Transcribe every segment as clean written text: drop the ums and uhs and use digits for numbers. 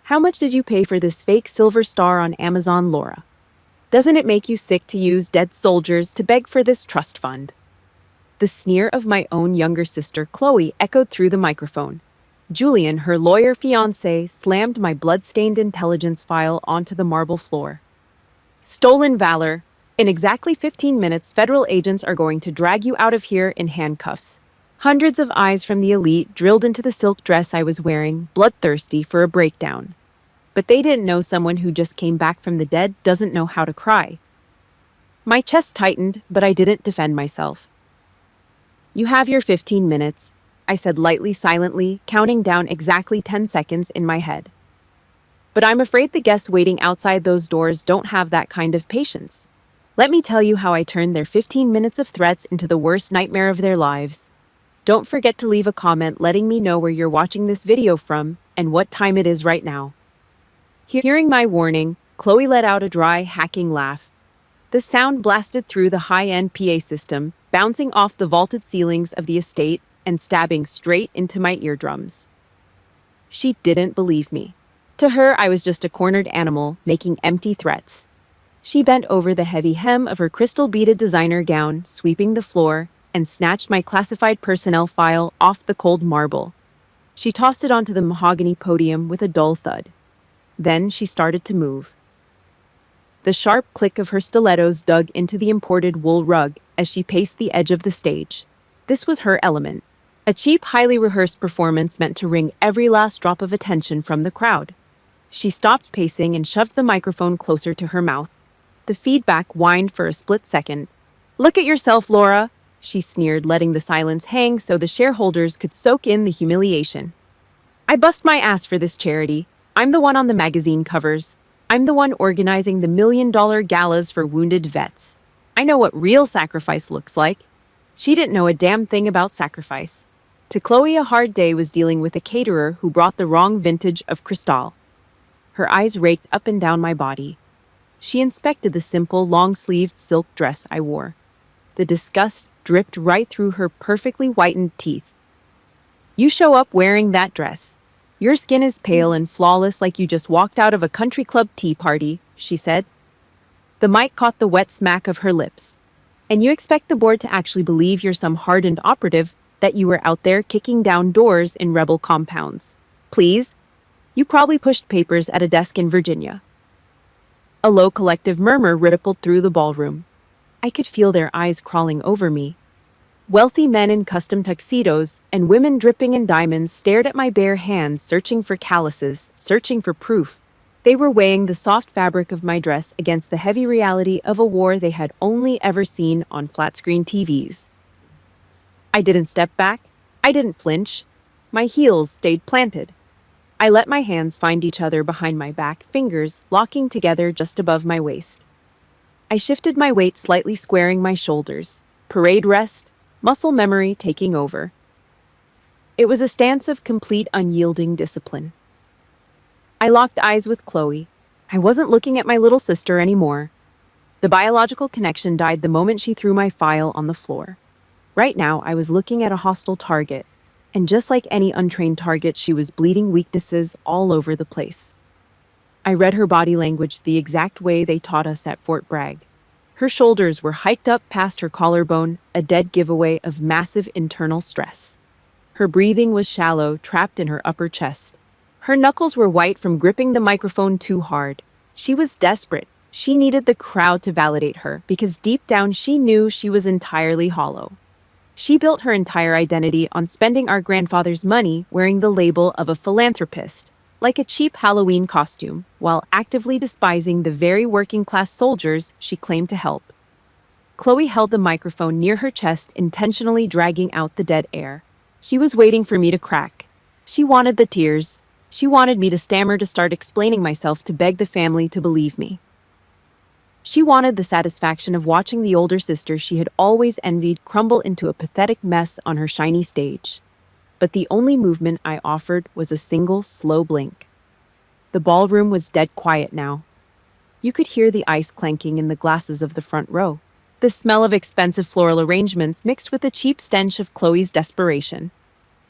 How much did you pay for this fake silver star on Amazon, Laura? Doesn't it make you sick to use dead soldiers to beg for this trust fund? The sneer of my own younger sister, Chloe, echoed through the microphone. Julian, her lawyer fiancé, slammed my blood-stained intelligence file onto the marble floor. Stolen valor. In exactly 15 minutes, federal agents are going to drag you out of here in handcuffs. Hundreds of eyes from the elite drilled into the silk dress I was wearing, bloodthirsty for a breakdown. But they didn't know someone who just came back from the dead doesn't know how to cry. My chest tightened, but I didn't defend myself. You have your 15 minutes, I said lightly, silently, counting down exactly 10 seconds in my head. But I'm afraid the guests waiting outside those doors don't have that kind of patience. Let me tell you how I turned their 15 minutes of threats into the worst nightmare of their lives. Don't forget to leave a comment letting me know where you're watching this video from and what time it is right now. Hearing my warning, Chloe let out a dry, hacking laugh. The sound blasted through the high-end PA system, bouncing off the vaulted ceilings of the estate and stabbing straight into my eardrums. She didn't believe me. To her, I was just a cornered animal making empty threats. She bent over the heavy hem of her crystal-beaded designer gown, sweeping the floor, and snatched my classified personnel file off the cold marble. She tossed it onto the mahogany podium with a dull thud. Then she started to move. The sharp click of her stilettos dug into the imported wool rug as she paced the edge of the stage. This was her element. A cheap, highly rehearsed performance meant to wring every last drop of attention from the crowd. She stopped pacing and shoved the microphone closer to her mouth. The feedback whined for a split second. "Look at yourself, Laura," she sneered, letting the silence hang so the shareholders could soak in the humiliation. "I bust my ass for this charity. I'm the one on the magazine covers. I'm the one organizing the million-dollar galas for wounded vets. I know what real sacrifice looks like." She didn't know a damn thing about sacrifice. To Chloe, a hard day was dealing with a caterer who brought the wrong vintage of Cristal. Her eyes raked up and down my body. She inspected the simple, long-sleeved silk dress I wore. The disgust dripped right through her perfectly whitened teeth. "You show up wearing that dress. Your skin is pale and flawless like you just walked out of a country club tea party," she said. The mic caught the wet smack of her lips. "And you expect the board to actually believe you're some hardened operative, that you were out there kicking down doors in rebel compounds. Please? You probably pushed papers at a desk in Virginia." A low collective murmur rippled through the ballroom. I could feel their eyes crawling over me. Wealthy men in custom tuxedos and women dripping in diamonds stared at my bare hands, searching for calluses, searching for proof. They were weighing the soft fabric of my dress against the heavy reality of a war they had only ever seen on flat-screen TVs. I didn't step back. I didn't flinch. My heels stayed planted. I let my hands find each other behind my back, fingers locking together just above my waist. I shifted my weight slightly, squaring my shoulders. Parade rest, muscle memory taking over. It was a stance of complete unyielding discipline. I locked eyes with Chloe. I wasn't looking at my little sister anymore. The biological connection died the moment she threw my file on the floor. Right now, I was looking at a hostile target. And just like any untrained target, she was bleeding weaknesses all over the place. I read her body language the exact way they taught us at Fort Bragg. Her shoulders were hiked up past her collarbone, a dead giveaway of massive internal stress. Her breathing was shallow, trapped in her upper chest. Her knuckles were white from gripping the microphone too hard. She was desperate. She needed the crowd to validate her, because deep down she knew she was entirely hollow. She built her entire identity on spending our grandfather's money wearing the label of a philanthropist, like a cheap Halloween costume, while actively despising the very working-class soldiers she claimed to help. Chloe held the microphone near her chest, intentionally dragging out the dead air. She was waiting for me to crack. She wanted the tears. She wanted me to stammer, to start explaining myself, to beg the family to believe me. She wanted the satisfaction of watching the older sister she had always envied crumble into a pathetic mess on her shiny stage. But the only movement I offered was a single, slow blink. The ballroom was dead quiet now. You could hear the ice clanking in the glasses of the front row. The smell of expensive floral arrangements mixed with the cheap stench of Chloe's desperation.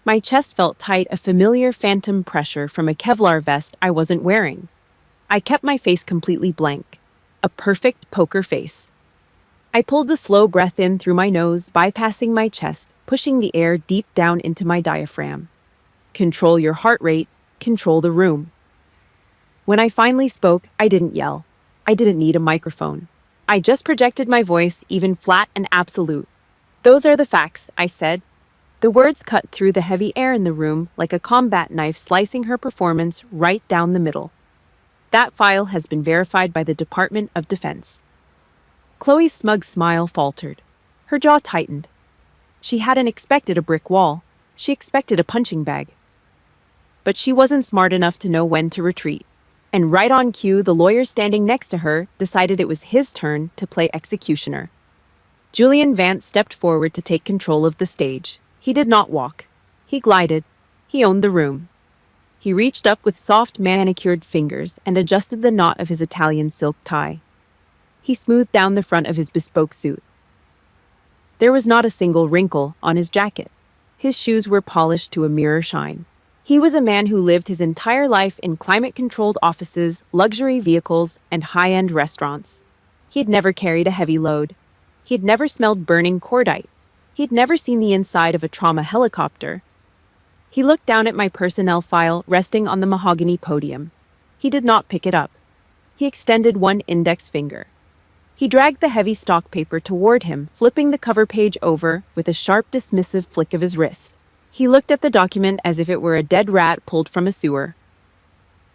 My chest felt tight, a familiar phantom pressure from a Kevlar vest I wasn't wearing. I kept my face completely blank. A perfect poker face. I pulled a slow breath in through my nose, bypassing my chest, pushing the air deep down into my diaphragm. Control your heart rate, control the room. When I finally spoke, I didn't yell. I didn't need a microphone. I just projected my voice, even flat and absolute. Those are the facts, I said. The words cut through the heavy air in the room like a combat knife slicing her performance right down the middle. That file has been verified by the Department of Defense. Chloe's smug smile faltered. Her jaw tightened. She hadn't expected a brick wall. She expected a punching bag. But she wasn't smart enough to know when to retreat. And right on cue, the lawyer standing next to her decided it was his turn to play executioner. Julian Vance stepped forward to take control of the stage. He did not walk. He glided. He owned the room. He reached up with soft, manicured fingers and adjusted the knot of his Italian silk tie. He smoothed down the front of his bespoke suit. There was not a single wrinkle on his jacket. His shoes were polished to a mirror shine. He was a man who lived his entire life in climate-controlled offices, luxury vehicles, and high-end restaurants. He had never carried a heavy load. He had never smelled burning cordite. He had never seen the inside of a trauma helicopter. He looked down at my personnel file resting on the mahogany podium. He did not pick it up. He extended one index finger. He dragged the heavy stock paper toward him, flipping the cover page over with a sharp, dismissive flick of his wrist. He looked at the document as if it were a dead rat pulled from a sewer.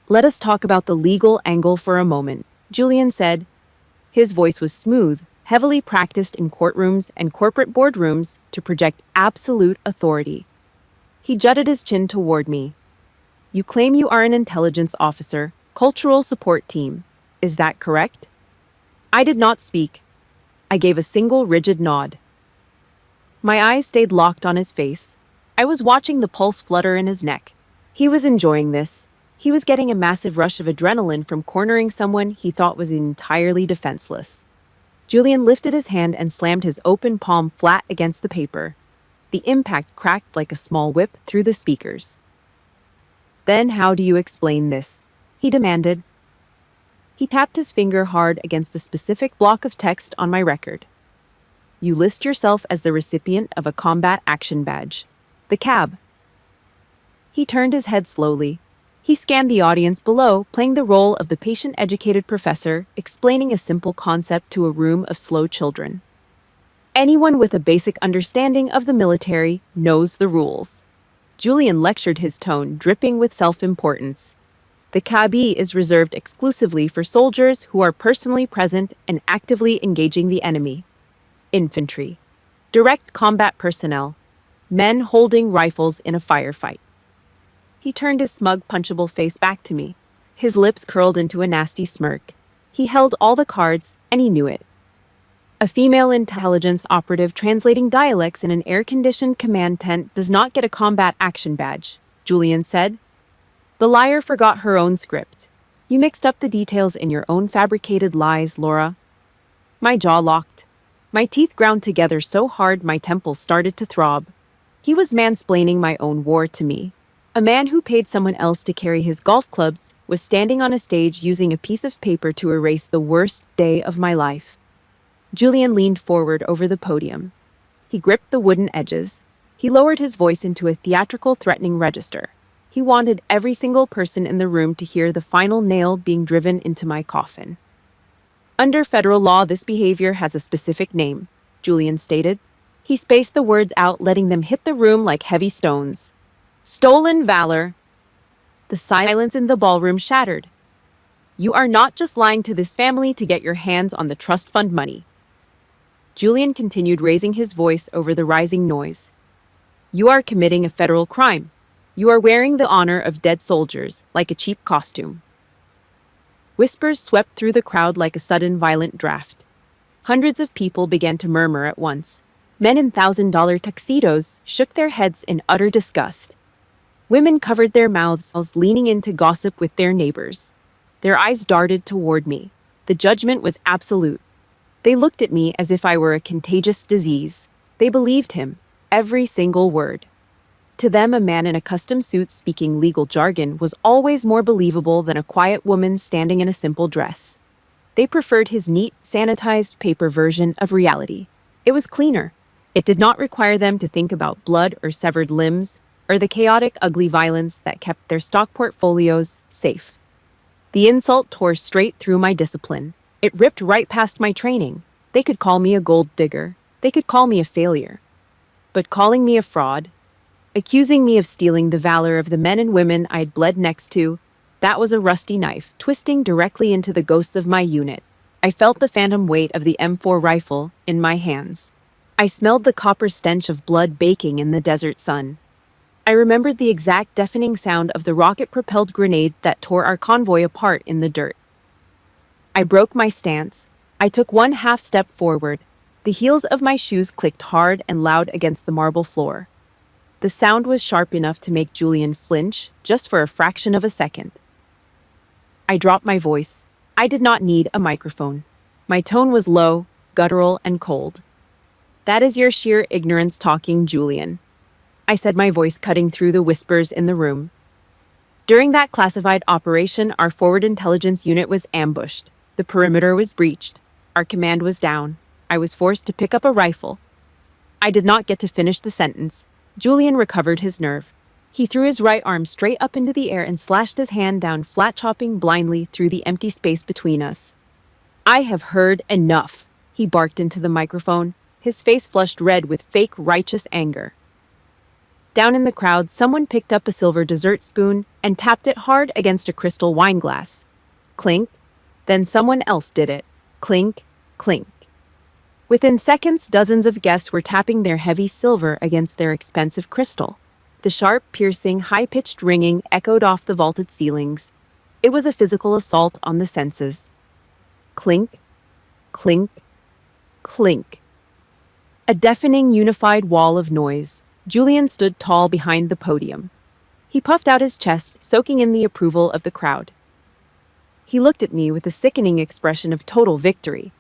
"Let us talk about the legal angle for a moment," Julian said. His voice was smooth, heavily practiced in courtrooms and corporate boardrooms to project absolute authority. He jutted his chin toward me. "You claim you are an intelligence officer, cultural support team. Is that correct?" I did not speak. I gave a single rigid nod. My eyes stayed locked on his face. I was watching the pulse flutter in his neck. He was enjoying this. He was getting a massive rush of adrenaline from cornering someone he thought was entirely defenseless. Julian lifted his hand and slammed his open palm flat against the paper. The impact cracked like a small whip through the speakers. "Then how do you explain this?" he demanded. He tapped his finger hard against a specific block of text on my record. "You list yourself as the recipient of a combat action badge. The cab." He turned his head slowly. He scanned the audience below, playing the role of the patient-educated professor, explaining a simple concept to a room of slow children. Anyone with a basic understanding of the military knows the rules. Julian lectured, his tone dripping with self-importance. The CAB is reserved exclusively for soldiers who are personally present and actively engaging the enemy. Infantry. Direct combat personnel. Men holding rifles in a firefight. He turned his smug, punchable face back to me. His lips curled into a nasty smirk. He held all the cards, and he knew it. A female intelligence operative translating dialects in an air-conditioned command tent does not get a combat action badge, Julian said. The liar forgot her own script. You mixed up the details in your own fabricated lies, Laura. My jaw locked. My teeth ground together so hard my temples started to throb. He was mansplaining my own war to me. A man who paid someone else to carry his golf clubs was standing on a stage using a piece of paper to erase the worst day of my life. Julian leaned forward over the podium. He gripped the wooden edges. He lowered his voice into a theatrical, threatening register. He wanted every single person in the room to hear the final nail being driven into my coffin. Under federal law, this behavior has a specific name, Julian stated. He spaced the words out, letting them hit the room like heavy stones. Stolen valor. The silence in the ballroom shattered. You are not just lying to this family to get your hands on the trust fund money. Julian continued, raising his voice over the rising noise. You are committing a federal crime. You are wearing the honor of dead soldiers like a cheap costume. Whispers swept through the crowd like a sudden violent draft. Hundreds of people began to murmur at once. Men in $1,000 tuxedos shook their heads in utter disgust. Women covered their mouths, leaning in to gossip with their neighbors. Their eyes darted toward me. The judgment was absolute. They looked at me as if I were a contagious disease. They believed him, every single word. To them, a man in a custom suit speaking legal jargon was always more believable than a quiet woman standing in a simple dress. They preferred his neat, sanitized paper version of reality. It was cleaner. It did not require them to think about blood or severed limbs, or the chaotic, ugly violence that kept their stock portfolios safe. The insult tore straight through my discipline. It ripped right past my training. They could call me a gold digger. They could call me a failure. But calling me a fraud, accusing me of stealing the valor of the men and women I'd bled next to, that was a rusty knife, twisting directly into the ghosts of my unit. I felt the phantom weight of the M4 rifle in my hands. I smelled the copper stench of blood baking in the desert sun. I remembered the exact deafening sound of the rocket-propelled grenade that tore our convoy apart in the dirt. I broke my stance. I took one half step forward. The heels of my shoes clicked hard and loud against the marble floor. The sound was sharp enough to make Julian flinch, just for a fraction of a second. I dropped my voice. I did not need a microphone. My tone was low, guttural, and cold. "That is your sheer ignorance talking, Julian," I said, my voice cutting through the whispers in the room. "During that classified operation, our forward intelligence unit was ambushed. The perimeter was breached. Our command was down. I was forced to pick up a rifle." I did not get to finish the sentence. Julian recovered his nerve. He threw his right arm straight up into the air and slashed his hand down flat, chopping blindly through the empty space between us. "I have heard enough," he barked into the microphone, his face flushed red with fake righteous anger. Down in the crowd, someone picked up a silver dessert spoon and tapped it hard against a crystal wine glass. Clink. Then someone else did it. Clink, clink. Within seconds, dozens of guests were tapping their heavy silver against their expensive crystal. The sharp, piercing, high-pitched ringing echoed off the vaulted ceilings. It was a physical assault on the senses. Clink, clink, clink. A deafening, unified wall of noise. Julian stood tall behind the podium. He puffed out his chest, soaking in the approval of the crowd. He looked at me with a sickening expression of total victory.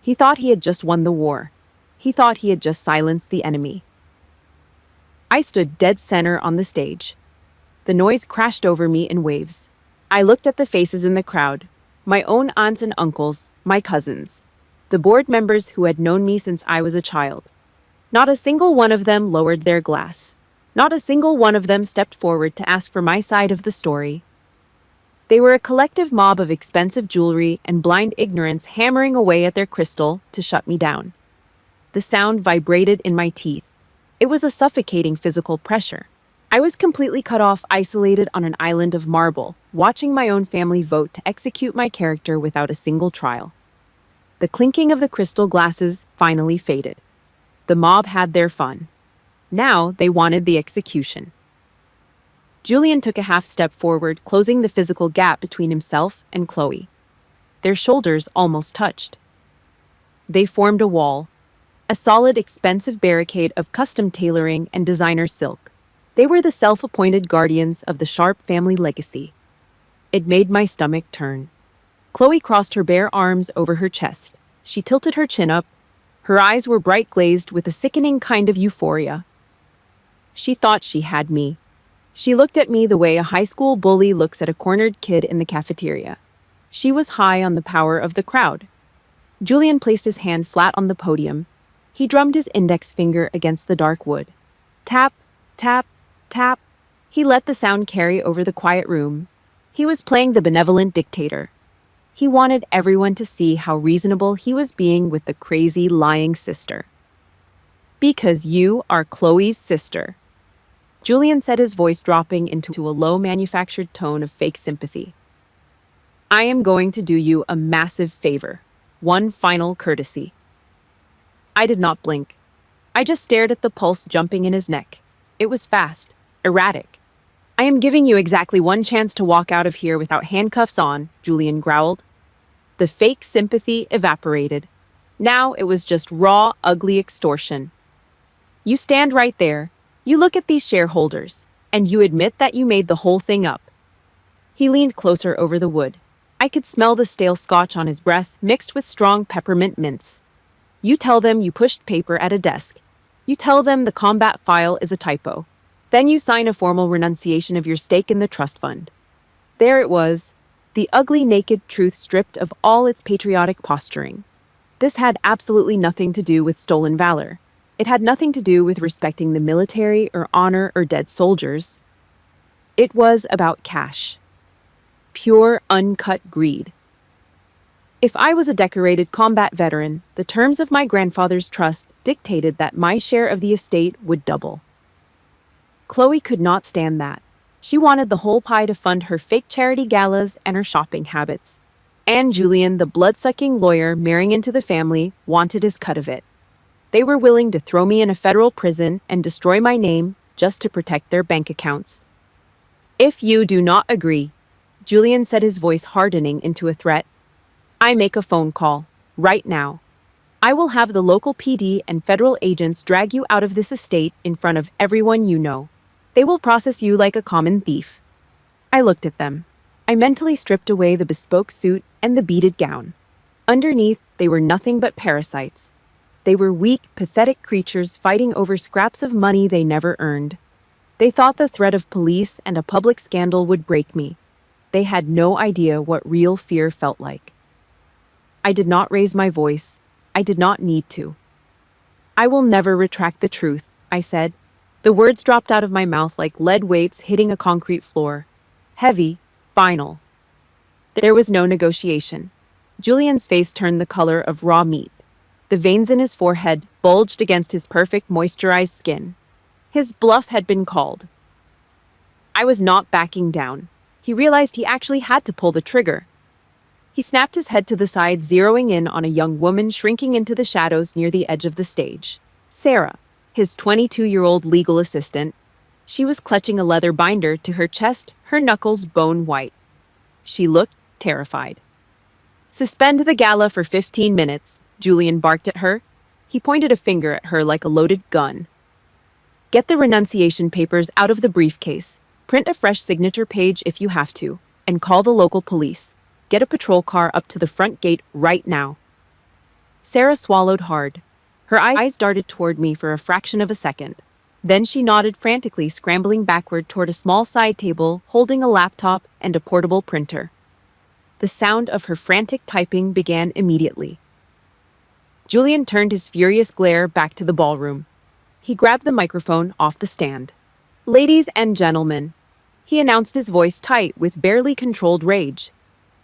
He thought he had just won the war. He thought he had just silenced the enemy. I stood dead center on the stage. The noise crashed over me in waves. I looked at the faces in the crowd, my own aunts and uncles, my cousins, the board members who had known me since I was a child. Not a single one of them lowered their glass. Not a single one of them stepped forward to ask for my side of the story. They were a collective mob of expensive jewelry and blind ignorance hammering away at their crystal to shut me down. The sound vibrated in my teeth. It was a suffocating physical pressure. I was completely cut off, isolated on an island of marble, watching my own family vote to execute my character without a single trial. The clinking of the crystal glasses finally faded. The mob had their fun. Now they wanted the execution. Julian took a half step forward, closing the physical gap between himself and Chloe. Their shoulders almost touched. They formed a wall, a solid, expensive barricade of custom tailoring and designer silk. They were the self-appointed guardians of the Sharp family legacy. It made my stomach turn. Chloe crossed her bare arms over her chest. She tilted her chin up. Her eyes were bright glazed with a sickening kind of euphoria. She thought she had me. She looked at me the way a high school bully looks at a cornered kid in the cafeteria. She was high on the power of the crowd. Julian placed his hand flat on the podium. He drummed his index finger against the dark wood. Tap, tap, tap. He let the sound carry over the quiet room. He was playing the benevolent dictator. He wanted everyone to see how reasonable he was being with the crazy, lying sister. "Because you are Chloe's sister," Julian said, his voice dropping into a low, manufactured tone of fake sympathy. "I am going to do you a massive favor. One final courtesy." I did not blink. I just stared at the pulse jumping in his neck. It was fast, erratic. "I am giving you exactly one chance to walk out of here without handcuffs on," Julian growled. The fake sympathy evaporated. Now it was just raw, ugly extortion. "You stand right there. You look at these shareholders, and you admit that you made the whole thing up." He leaned closer over the wood. I could smell the stale scotch on his breath, mixed with strong peppermint mints. "You tell them you pushed paper at a desk. You tell them the combat file is a typo. Then you sign a formal renunciation of your stake in the trust fund. There it was, the ugly naked truth stripped of all its patriotic posturing. This had absolutely nothing to do with stolen valor. It had nothing to do with respecting the military or honor or dead soldiers. It was about cash. Pure, uncut greed. If I was a decorated combat veteran, the terms of my grandfather's trust dictated that my share of the estate would double. Chloe could not stand that. She wanted the whole pie to fund her fake charity galas and her shopping habits. And Julian, the blood-sucking lawyer marrying into the family, wanted his cut of it. They were willing to throw me in a federal prison and destroy my name just to protect their bank accounts. If you do not agree, Julian said, his voice hardening into a threat, I make a phone call, right now. I will have the local PD and federal agents drag you out of this estate in front of everyone you know. They will process you like a common thief. I looked at them. I mentally stripped away the bespoke suit and the beaded gown. Underneath, they were nothing but parasites. They were weak, pathetic creatures fighting over scraps of money they never earned. They thought the threat of police and a public scandal would break me. They had no idea what real fear felt like. I did not raise my voice. I did not need to. I will never retract the truth, I said. The words dropped out of my mouth like lead weights hitting a concrete floor. Heavy, final. There was no negotiation. Julian's face turned the color of raw meat. The veins in his forehead bulged against his perfect moisturized skin. His bluff had been called. I was not backing down. He realized he actually had to pull the trigger. He snapped his head to the side, zeroing in on a young woman shrinking into the shadows near the edge of the stage. Sarah, his 22-year-old legal assistant. She was clutching a leather binder to her chest, her knuckles bone white. She looked terrified. Suspend the gala for 15 minutes, Julian barked at her. He pointed a finger at her like a loaded gun. Get the renunciation papers out of the briefcase. Print a fresh signature page if you have to, and call the local police. Get a patrol car up to the front gate right now. Sarah swallowed hard. Her eyes darted toward me for a fraction of a second. Then she nodded frantically, scrambling backward toward a small side table, holding a laptop and a portable printer. The sound of her frantic typing began immediately. Julian turned his furious glare back to the ballroom. He grabbed the microphone off the stand. Ladies and gentlemen, he announced, his voice tight with barely controlled rage.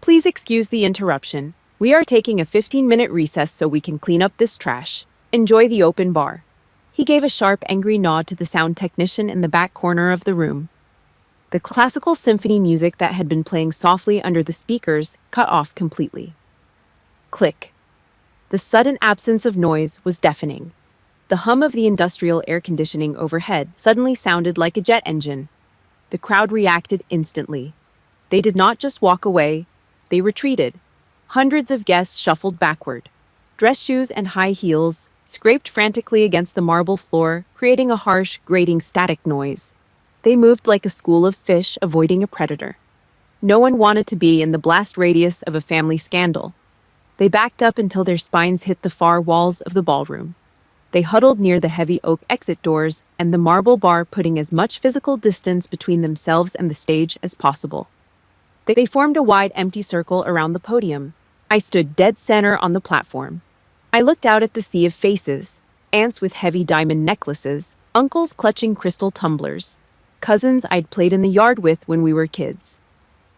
Please excuse the interruption. We are taking a 15-minute recess so we can clean up this trash. Enjoy the open bar. He gave a sharp, angry nod to the sound technician in the back corner of the room. The classical symphony music that had been playing softly under the speakers cut off completely. Click. The sudden absence of noise was deafening. The hum of the industrial air conditioning overhead suddenly sounded like a jet engine. The crowd reacted instantly. They did not just walk away, they retreated. Hundreds of guests shuffled backward. Dress shoes and high heels scraped frantically against the marble floor, creating a harsh, grating static noise. They moved like a school of fish avoiding a predator. No one wanted to be in the blast radius of a family scandal. They backed up until their spines hit the far walls of the ballroom. They huddled near the heavy oak exit doors and the marble bar, putting as much physical distance between themselves and the stage as possible. They formed a wide, empty circle around the podium. I stood dead center on the platform. I looked out at the sea of faces, aunts with heavy diamond necklaces, uncles clutching crystal tumblers, cousins I'd played in the yard with when we were kids,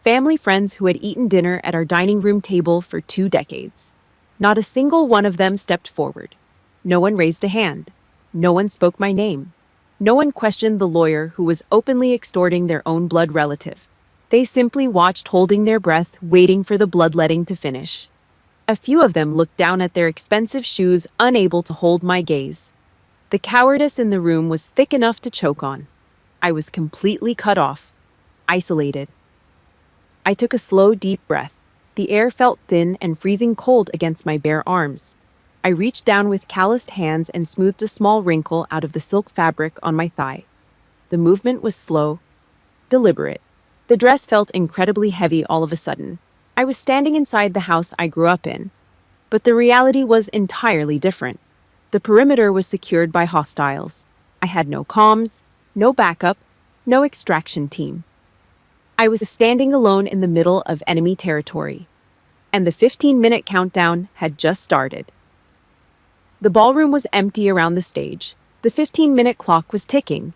family friends who had eaten dinner at our dining room table for 2 decades. Not a single one of them stepped forward. No one raised a hand. No one spoke my name. No one questioned the lawyer who was openly extorting their own blood relative. They simply watched, holding their breath, waiting for the bloodletting to finish. A few of them looked down at their expensive shoes, unable to hold my gaze. The cowardice in the room was thick enough to choke on. I was completely cut off, isolated. I took a slow, deep breath. The air felt thin and freezing cold against my bare arms. I reached down with calloused hands and smoothed a small wrinkle out of the silk fabric on my thigh. The movement was slow, deliberate. The dress felt incredibly heavy all of a sudden. I was standing inside the house I grew up in. But the reality was entirely different. The perimeter was secured by hostiles. I had no comms, No backup, no extraction team. I was standing alone in the middle of enemy territory, and the 15-minute countdown had just started. The ballroom was empty around the stage. The 15-minute clock was ticking.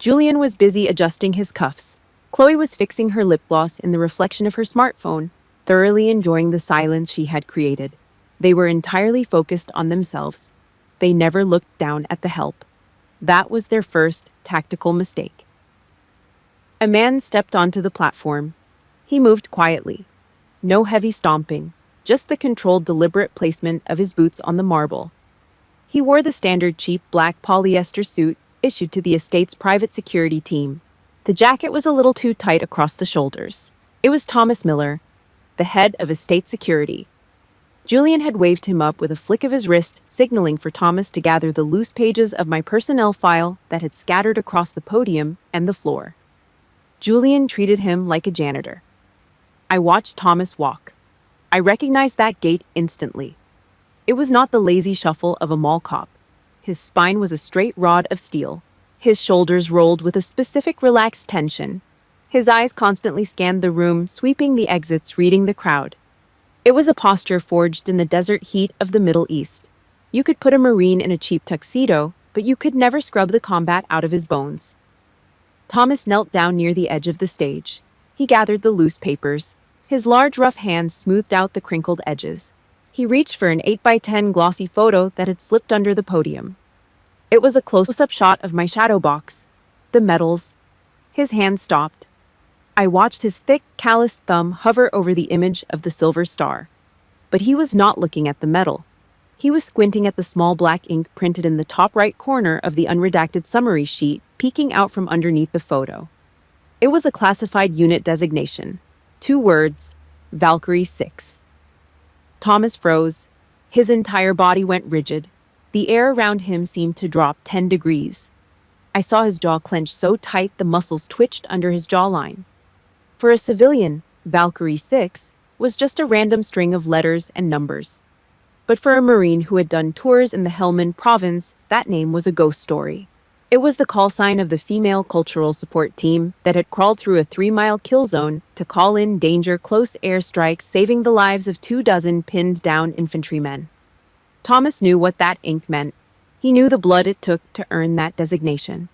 Julian was busy adjusting his cuffs. Chloe was fixing her lip gloss in the reflection of her smartphone, thoroughly enjoying the silence she had created. They were entirely focused on themselves. They never looked down at the help. That was their first tactical mistake. A man stepped onto the platform. He moved quietly. No heavy stomping, just the controlled, deliberate placement of his boots on the marble. He wore the standard cheap black polyester suit issued to the estate's private security team. The jacket was a little too tight across the shoulders. It was Thomas Miller, the head of estate security. Julian had waved him up with a flick of his wrist, signaling for Thomas to gather the loose pages of my personnel file that had scattered across the podium and the floor. Julian treated him like a janitor. I watched Thomas walk. I recognized that gait instantly. It was not the lazy shuffle of a mall cop. His spine was a straight rod of steel. His shoulders rolled with a specific relaxed tension. His eyes constantly scanned the room, sweeping the exits, reading the crowd. It was a posture forged in the desert heat of the Middle East. You could put a Marine in a cheap tuxedo, but you could never scrub the combat out of his bones. Thomas knelt down near the edge of the stage. He gathered the loose papers. His large, rough hands smoothed out the crinkled edges. He reached for an 8x10 glossy photo that had slipped under the podium. It was a close-up shot of my shadow box, the medals. His hand stopped. I watched his thick, calloused thumb hover over the image of the silver star. But he was not looking at the medal. He was squinting at the small black ink printed in the top right corner of the unredacted summary sheet, peeking out from underneath the photo. It was a classified unit designation. 2 words, Valkyrie 6. Thomas froze. His entire body went rigid. The air around him seemed to drop 10 degrees. I saw his jaw clench so tight the muscles twitched under his jawline. For a civilian, Valkyrie 6 was just a random string of letters and numbers. But for a Marine who had done tours in the Helmand province, that name was a ghost story. It was the call sign of the female cultural support team that had crawled through a 3-mile kill zone to call in danger close airstrikes, saving the lives of 24 pinned down infantrymen. Thomas knew what that ink meant. He knew the blood it took to earn that designation.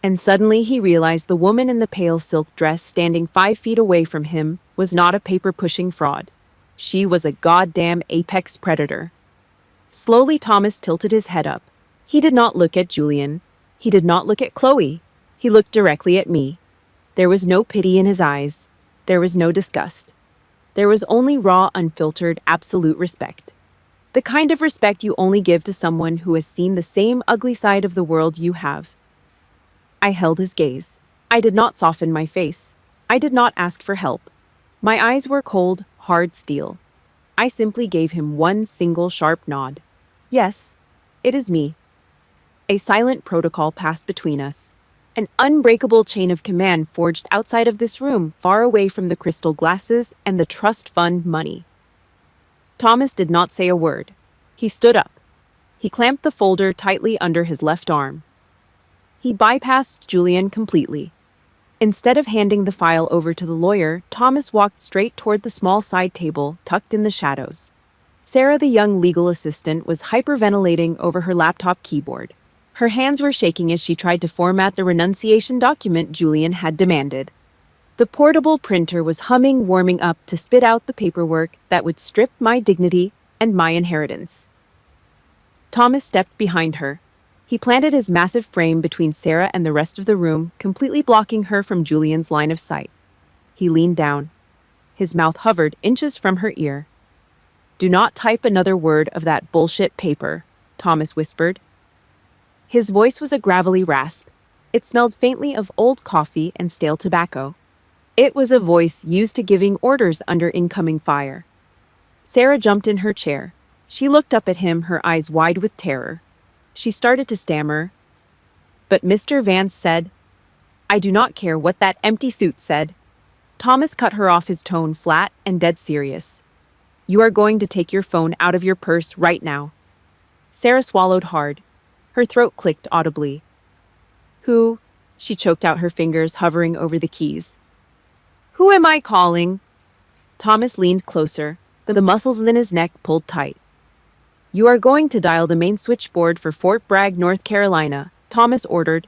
And suddenly he realized the woman in the pale silk dress standing 5 feet away from him was not a paper-pushing fraud. She was a goddamn apex predator. Slowly, Thomas tilted his head up. He did not look at Julian. He did not look at Chloe. He looked directly at me. There was no pity in his eyes. There was no disgust. There was only raw, unfiltered, absolute respect. The kind of respect you only give to someone who has seen the same ugly side of the world you have. I held his gaze. I did not soften my face. I did not ask for help. My eyes were cold, hard steel. I simply gave him one single sharp nod. Yes, it is me. A silent protocol passed between us. An unbreakable chain of command forged outside of this room, far away from the crystal glasses and the trust fund money. Thomas did not say a word. He stood up. He clamped the folder tightly under his left arm. He bypassed Julian completely. Instead of handing the file over to the lawyer, Thomas walked straight toward the small side table tucked in the shadows. Sarah, the young legal assistant, was hyperventilating over her laptop keyboard. Her hands were shaking as she tried to format the renunciation document Julian had demanded. The portable printer was humming, warming up to spit out the paperwork that would strip my dignity and my inheritance. Thomas stepped behind her. He planted his massive frame between Sarah and the rest of the room, completely blocking her from Julian's line of sight. He leaned down. His mouth hovered inches from her ear. "Do not type another word of that bullshit paper," Thomas whispered. His voice was a gravelly rasp. It smelled faintly of old coffee and stale tobacco. It was a voice used to giving orders under incoming fire. Sarah jumped in her chair. She looked up at him, her eyes wide with terror. She started to stammer. But Mr. Vance said, "I do not care what that empty suit said." Thomas cut her off, his tone flat and dead serious. "You are going to take your phone out of your purse right now." Sarah swallowed hard. Her throat clicked audibly. "Who?" She choked out her fingers, hovering over the keys. Who am I calling? Thomas leaned closer, the muscles in his neck pulled tight. You are going to dial the main switchboard for Fort Bragg, North Carolina, Thomas ordered.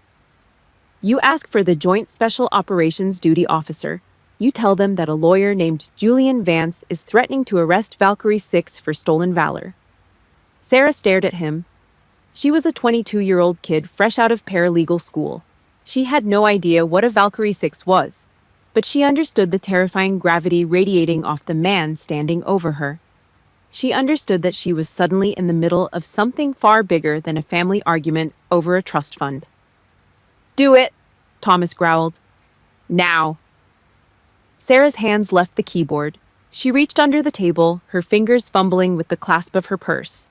You ask for the Joint Special Operations Duty Officer. You tell them that a lawyer named Julian Vance is threatening to arrest Valkyrie 6 for stolen valor. Sarah stared at him. She was a 22-year-old kid fresh out of paralegal school. She had no idea what a Valkyrie 6 was, but she understood the terrifying gravity radiating off the man standing over her. She understood that she was suddenly in the middle of something far bigger than a family argument over a trust fund. Do it, Thomas growled. Now. Sarah's hands left the keyboard. She reached under the table, her fingers fumbling with the clasp of her purse.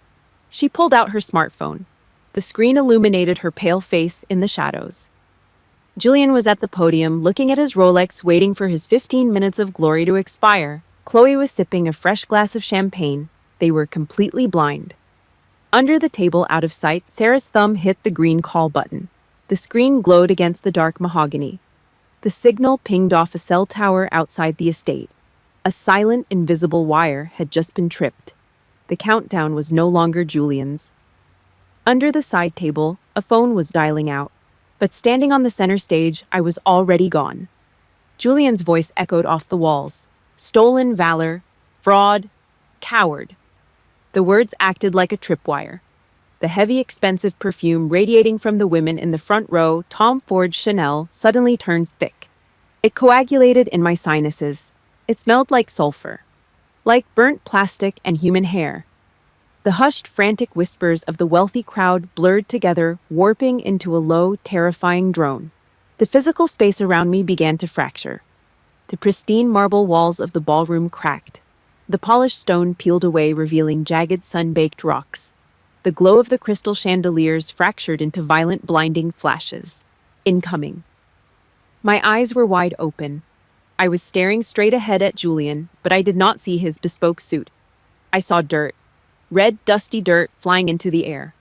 She pulled out her smartphone. The screen illuminated her pale face in the shadows. Julian was at the podium, looking at his Rolex, waiting for his 15 minutes of glory to expire. Chloe was sipping a fresh glass of champagne. They were completely blind. Under the table, out of sight, Sarah's thumb hit the green call button. The screen glowed against the dark mahogany. The signal pinged off a cell tower outside the estate. A silent, invisible wire had just been tripped. The countdown was no longer Julian's. Under the side table, a phone was dialing out. But standing on the center stage, I was already gone. Julian's voice echoed off the walls. Stolen valor, fraud, coward. The words acted like a tripwire. The heavy, expensive perfume radiating from the women in the front row, Tom Ford Chanel, suddenly turned thick. It coagulated in my sinuses. It smelled like sulfur, like burnt plastic and human hair. The hushed, frantic whispers of the wealthy crowd blurred together, warping into a low, terrifying drone. The physical space around me began to fracture. The pristine marble walls of the ballroom cracked. The polished stone peeled away, revealing jagged, sun-baked rocks. The glow of the crystal chandeliers fractured into violent, blinding flashes. Incoming. My eyes were wide open. I was staring straight ahead at Julian, but I did not see his bespoke suit. I saw dirt. Red, dusty dirt flying into the air.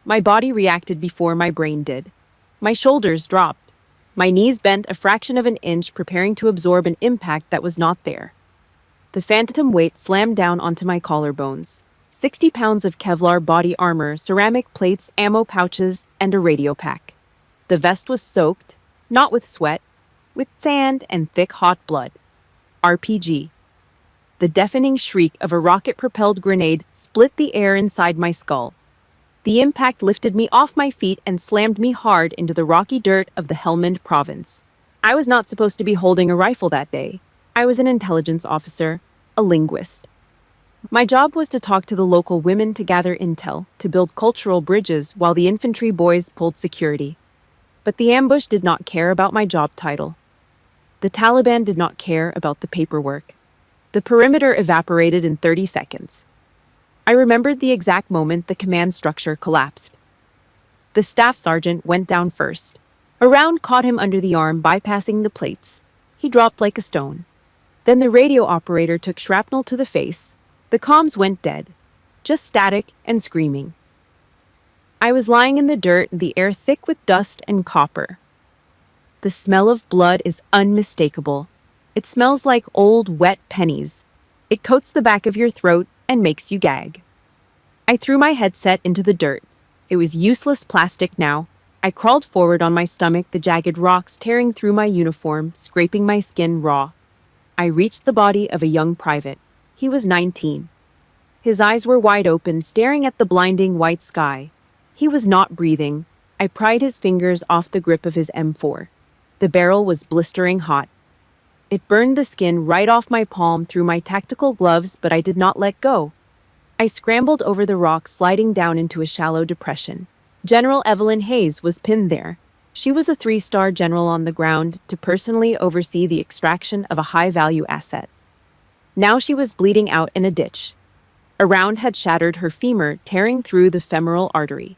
My body reacted before my brain did. My shoulders dropped. My knees bent a fraction of an inch, preparing to absorb an impact that was not there. The phantom weight slammed down onto my collarbones. 60 pounds of Kevlar body armor, ceramic plates, ammo pouches, and a radio pack. The vest was soaked, not with sweat, with sand and thick hot blood. RPG. The deafening shriek of a rocket-propelled grenade split the air inside my skull. The impact lifted me off my feet and slammed me hard into the rocky dirt of the Helmand province. I was not supposed to be holding a rifle that day. I was an intelligence officer, a linguist. My job was to talk to the local women, to gather intel, to build cultural bridges while the infantry boys pulled security. But the ambush did not care about my job title. The Taliban did not care about the paperwork. The perimeter evaporated in 30 seconds. I remembered the exact moment the command structure collapsed. The staff sergeant went down first. A round caught him under the arm, bypassing the plates. He dropped like a stone. Then the radio operator took shrapnel to the face. The comms went dead, just static and screaming. I was lying in the dirt, the air thick with dust and copper. The smell of blood is unmistakable. It smells like old, wet pennies. It coats the back of your throat and makes you gag. I threw my headset into the dirt. It was useless plastic now. I crawled forward on my stomach, the jagged rocks tearing through my uniform, scraping my skin raw. I reached the body of a young private. He was 19. His eyes were wide open, staring at the blinding white sky. He was not breathing. I pried his fingers off the grip of his M4. The barrel was blistering hot. It burned the skin right off my palm through my tactical gloves, but I did not let go. I scrambled over the rocks, sliding down into a shallow depression. General Evelyn Hayes was pinned there. She was a 3-star general on the ground to personally oversee the extraction of a high-value asset. Now she was bleeding out in a ditch. A round had shattered her femur, tearing through the femoral artery.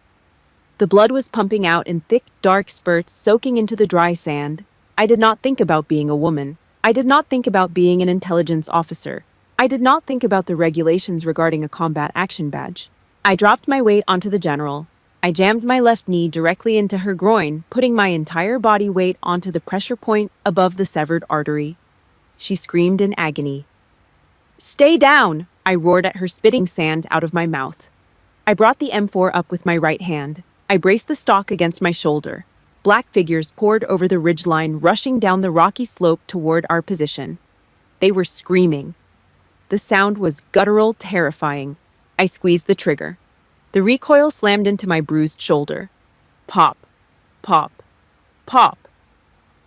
The blood was pumping out in thick, dark spurts, soaking into the dry sand. I did not think about being a woman. I did not think about being an intelligence officer. I did not think about the regulations regarding a combat action badge. I dropped my weight onto the general. I jammed my left knee directly into her groin, putting my entire body weight onto the pressure point above the severed artery. She screamed in agony. "Stay down!" I roared at her, spitting sand out of my mouth. I brought the M4 up with my right hand. I braced the stock against my shoulder. Black figures poured over the ridgeline, rushing down the rocky slope toward our position. They were screaming. The sound was guttural, terrifying. I squeezed the trigger. The recoil slammed into my bruised shoulder. Pop, pop, pop.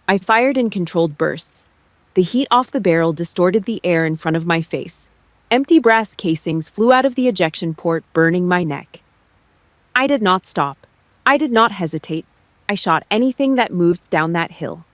I fired in controlled bursts. The heat off the barrel distorted the air in front of my face. Empty brass casings flew out of the ejection port, burning my neck. I did not stop. I did not hesitate. I shot anything that moved down that hill.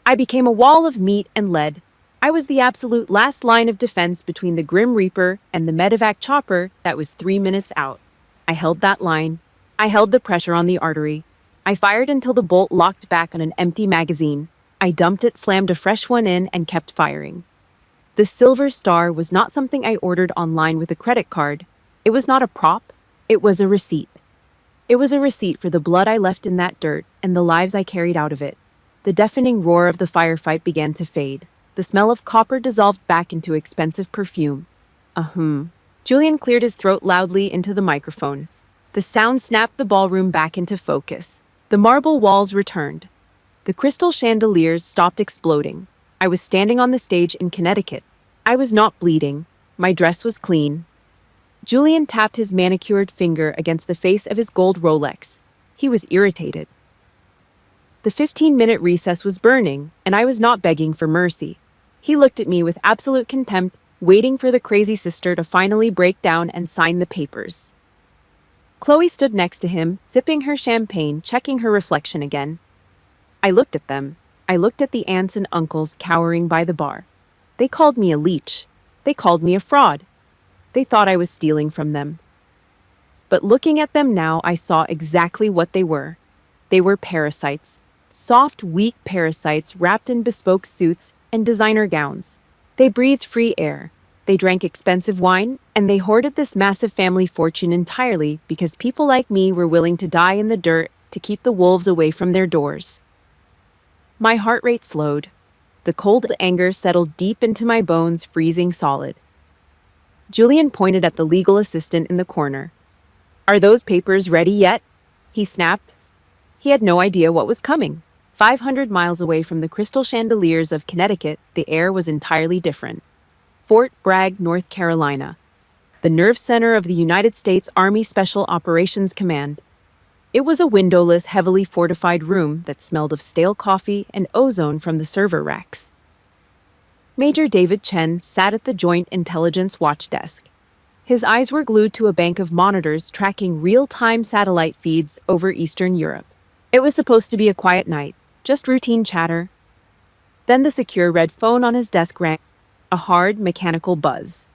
I became a wall of meat and lead. I was the absolute last line of defense between the Grim Reaper and the medevac chopper that was 3 minutes out. I held that line. I held the pressure on the artery. I fired until the bolt locked back on an empty magazine. I dumped it, slammed a fresh one in, and kept firing. The Silver Star was not something I ordered online with a credit card. It was not a prop. It was a receipt. It was a receipt for the blood I left in that dirt and the lives I carried out of it. The deafening roar of the firefight began to fade. The smell of copper dissolved back into expensive perfume. Julian cleared his throat loudly into the microphone. The sound snapped the ballroom back into focus. The marble walls returned. The crystal chandeliers stopped exploding. I was standing on the stage in Connecticut. I was not bleeding. My dress was clean. Julian tapped his manicured finger against the face of his gold Rolex. He was irritated. The 15-minute recess was burning, and I was not begging for mercy. He looked at me with absolute contempt, waiting for the crazy sister to finally break down and sign the papers. Chloe stood next to him, sipping her champagne, checking her reflection again. I looked at them. I looked at the aunts and uncles cowering by the bar. They called me a leech. They called me a fraud. They thought I was stealing from them. But looking at them now, I saw exactly what they were. They were parasites. Soft, weak parasites wrapped in bespoke suits and designer gowns. They breathed free air. They drank expensive wine, and they hoarded this massive family fortune entirely because people like me were willing to die in the dirt to keep the wolves away from their doors. My heart rate slowed. The cold anger settled deep into my bones, freezing solid. Julian pointed at the legal assistant in the corner. "Are those papers ready yet?" he snapped. He had no idea what was coming. 500 miles away from the crystal chandeliers of Connecticut, the air was entirely different. Fort Bragg, North Carolina, the nerve center of the United States Army Special Operations Command. It was a windowless, heavily fortified room that smelled of stale coffee and ozone from the server racks. Major David Chen sat at the Joint Intelligence Watch desk. His eyes were glued to a bank of monitors tracking real-time satellite feeds over Eastern Europe. It was supposed to be a quiet night, just routine chatter. Then the secure red phone on his desk rang, a hard, mechanical buzz.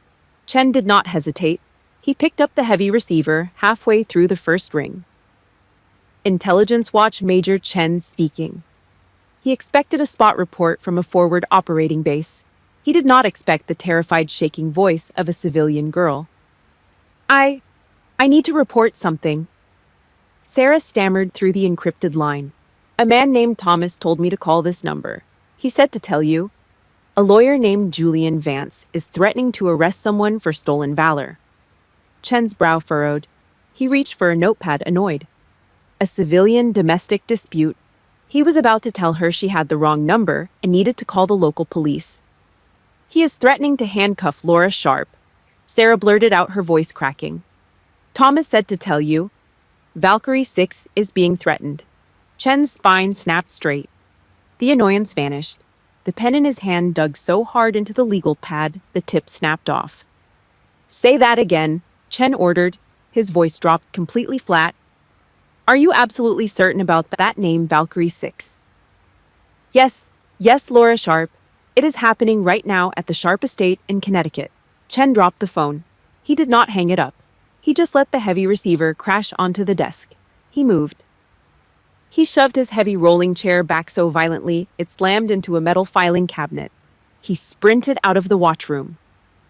Chen did not hesitate. He picked up the heavy receiver halfway through the first ring. Intelligence Watch Major Chen speaking. He expected a spot report from a forward operating base. He did not expect the terrified, shaking voice of a civilian girl. I need to report something." Sarah stammered through the encrypted line. "A man named Thomas told me to call this number. He said to tell you. A lawyer named Julian Vance is threatening to arrest someone for stolen valor." Chen's brow furrowed. He reached for a notepad, annoyed. A civilian domestic dispute. He was about to tell her she had the wrong number and needed to call the local police. "He is threatening to handcuff Laura Sharp." Sarah blurted out, her voice cracking. "Thomas said to tell you. Valkyrie 6 is being threatened." Chen's spine snapped straight. The annoyance vanished. The pen in his hand dug so hard into the legal pad, the tip snapped off. "Say that again," Chen ordered. His voice dropped completely flat. "Are you absolutely certain about that name, Valkyrie 6? Yes, Laura Sharp. It is happening right now at the Sharp estate in Connecticut." Chen dropped the phone. He did not hang it up. He just let the heavy receiver crash onto the desk. He moved. He shoved his heavy rolling chair back so violently it slammed into a metal filing cabinet. He sprinted out of the watchroom.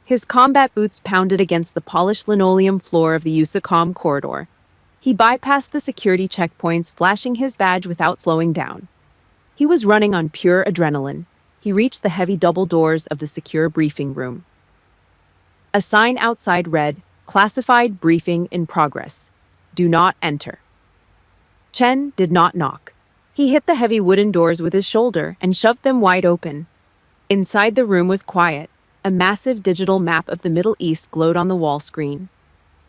His combat boots pounded against the polished linoleum floor of the USACOM corridor. He bypassed the security checkpoints, flashing his badge without slowing down. He was running on pure adrenaline. He reached the heavy double doors of the secure briefing room. A sign outside read, "Classified briefing in progress. Do not enter." Chen did not knock. He hit the heavy wooden doors with his shoulder and shoved them wide open. Inside the room was quiet. A massive digital map of the Middle East glowed on the wall screen.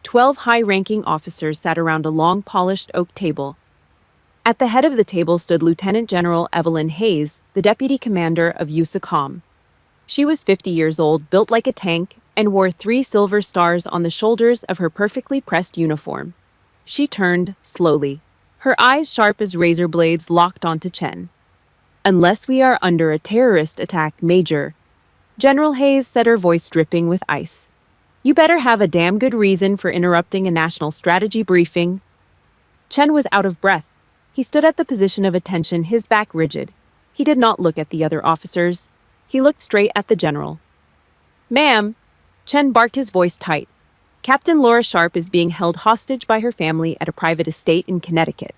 12 high-ranking officers sat around a long, polished oak table. At the head of the table stood Lieutenant General Evelyn Hayes, the deputy commander of USACOM. She was 50 years old, built like a tank, and wore 3 silver stars on the shoulders of her perfectly pressed uniform. She turned slowly, her eyes sharp as razor blades locked onto Chen. "Unless we are under a terrorist attack, Major," General Hayes said, her voice dripping with ice. "You better have a damn good reason for interrupting a national strategy briefing." Chen was out of breath. He stood at the position of attention, his back rigid. He did not look at the other officers. He looked straight at the general. "Ma'am," Chen barked, his voice tight. "Captain Laura Sharp is being held hostage by her family at a private estate in Connecticut.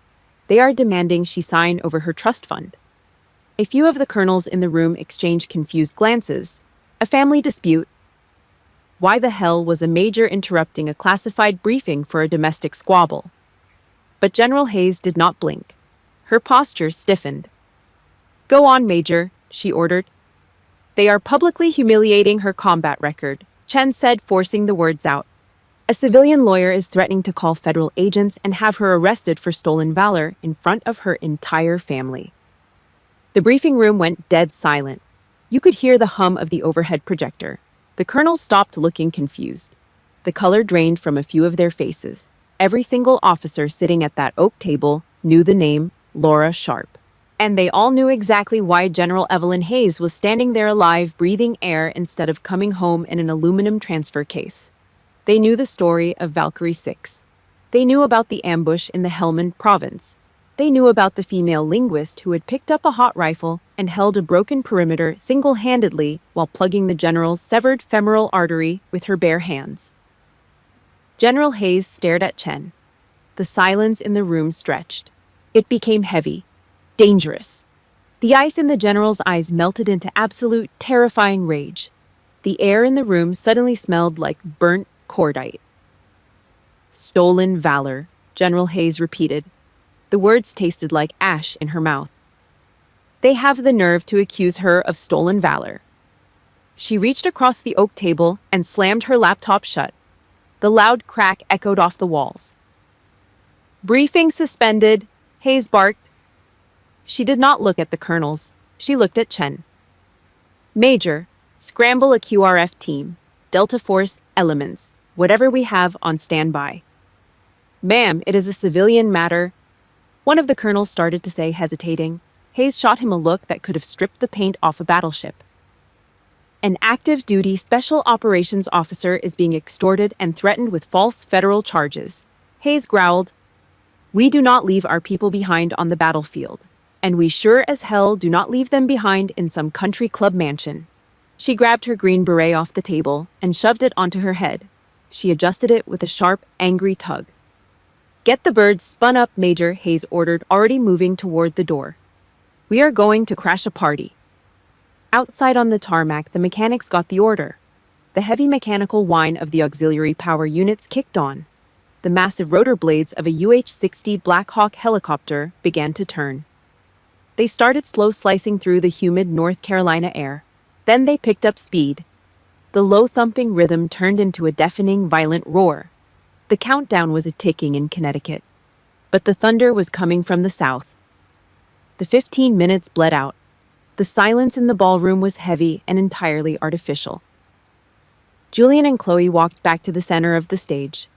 They are demanding she sign over her trust fund." A few of the colonels in the room exchanged confused glances. A family dispute? Why the hell was a major interrupting a classified briefing for a domestic squabble? But General Hayes did not blink. Her posture stiffened. "Go on, Major," she ordered. "They are publicly humiliating her combat record," Chen said, forcing the words out. "A civilian lawyer is threatening to call federal agents and have her arrested for stolen valor in front of her entire family." The briefing room went dead silent. You could hear the hum of the overhead projector. The colonels stopped, looking confused. The color drained from a few of their faces. Every single officer sitting at that oak table knew the name Laura Sharp. And they all knew exactly why General Evelyn Hayes was standing there alive, breathing air instead of coming home in an aluminum transfer case. They knew the story of Valkyrie 6. They knew about the ambush in the Helmand province. They knew about the female linguist who had picked up a hot rifle and held a broken perimeter single-handedly while plugging the general's severed femoral artery with her bare hands. General Hayes stared at Chen. The silence in the room stretched. It became heavy, dangerous. The ice in the general's eyes melted into absolute, terrifying rage. The air in the room suddenly smelled like burnt cordite. "Stolen valor," General Hayes repeated. The words tasted like ash in her mouth. "They have the nerve to accuse her of stolen valor." She reached across the oak table and slammed her laptop shut. The loud crack echoed off the walls. "Briefing suspended," Hayes barked. She did not look at the colonels. She looked at Chen. "Major, scramble a QRF team, Delta Force elements, whatever we have on standby." "Ma'am, it is a civilian matter," one of the colonels started to say, hesitating. Hayes shot him a look that could have stripped the paint off a battleship. "An active-duty special operations officer is being extorted and threatened with false federal charges," Hayes growled. "We do not leave our people behind on the battlefield, and we sure as hell do not leave them behind in some country club mansion." She grabbed her green beret off the table and shoved it onto her head. She adjusted it with a sharp, angry tug. "Get the birds spun up, Major," Hayes ordered, already moving toward the door. "We are going to crash a party." Outside on the tarmac, the mechanics got the order. The heavy mechanical whine of the auxiliary power units kicked on. The massive rotor blades of a UH-60 Black Hawk helicopter began to turn. They started slow, slicing through the humid North Carolina air. Then they picked up speed. The low thumping rhythm turned into a deafening, violent roar. The countdown was ticking in Connecticut. But the thunder was coming from the south. The 15 minutes bled out. The silence in the ballroom was heavy and entirely artificial. Julian and Chloe walked back to the center of the stage.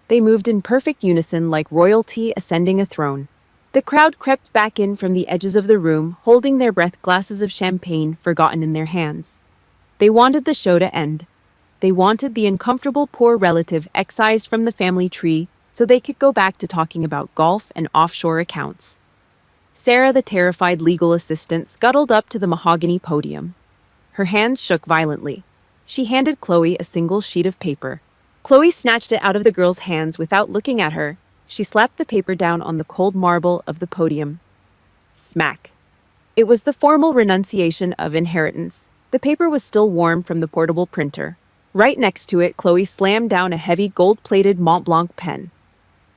They moved in perfect unison like royalty ascending a throne. The crowd crept back in from the edges of the room, holding their breath, glasses of champagne forgotten in their hands. They wanted the show to end. They wanted the uncomfortable poor relative excised from the family tree so they could go back to talking about golf and offshore accounts. Sarah, the terrified legal assistant, scuttled up to the mahogany podium. Her hands shook violently. She handed Chloe a single sheet of paper. Chloe snatched it out of the girl's hands without looking at her. She slapped the paper down on the cold marble of the podium. Smack. It was the formal renunciation of inheritance. The paper was still warm from the portable printer. Right next to it, Chloe slammed down a heavy gold-plated Mont Blanc pen.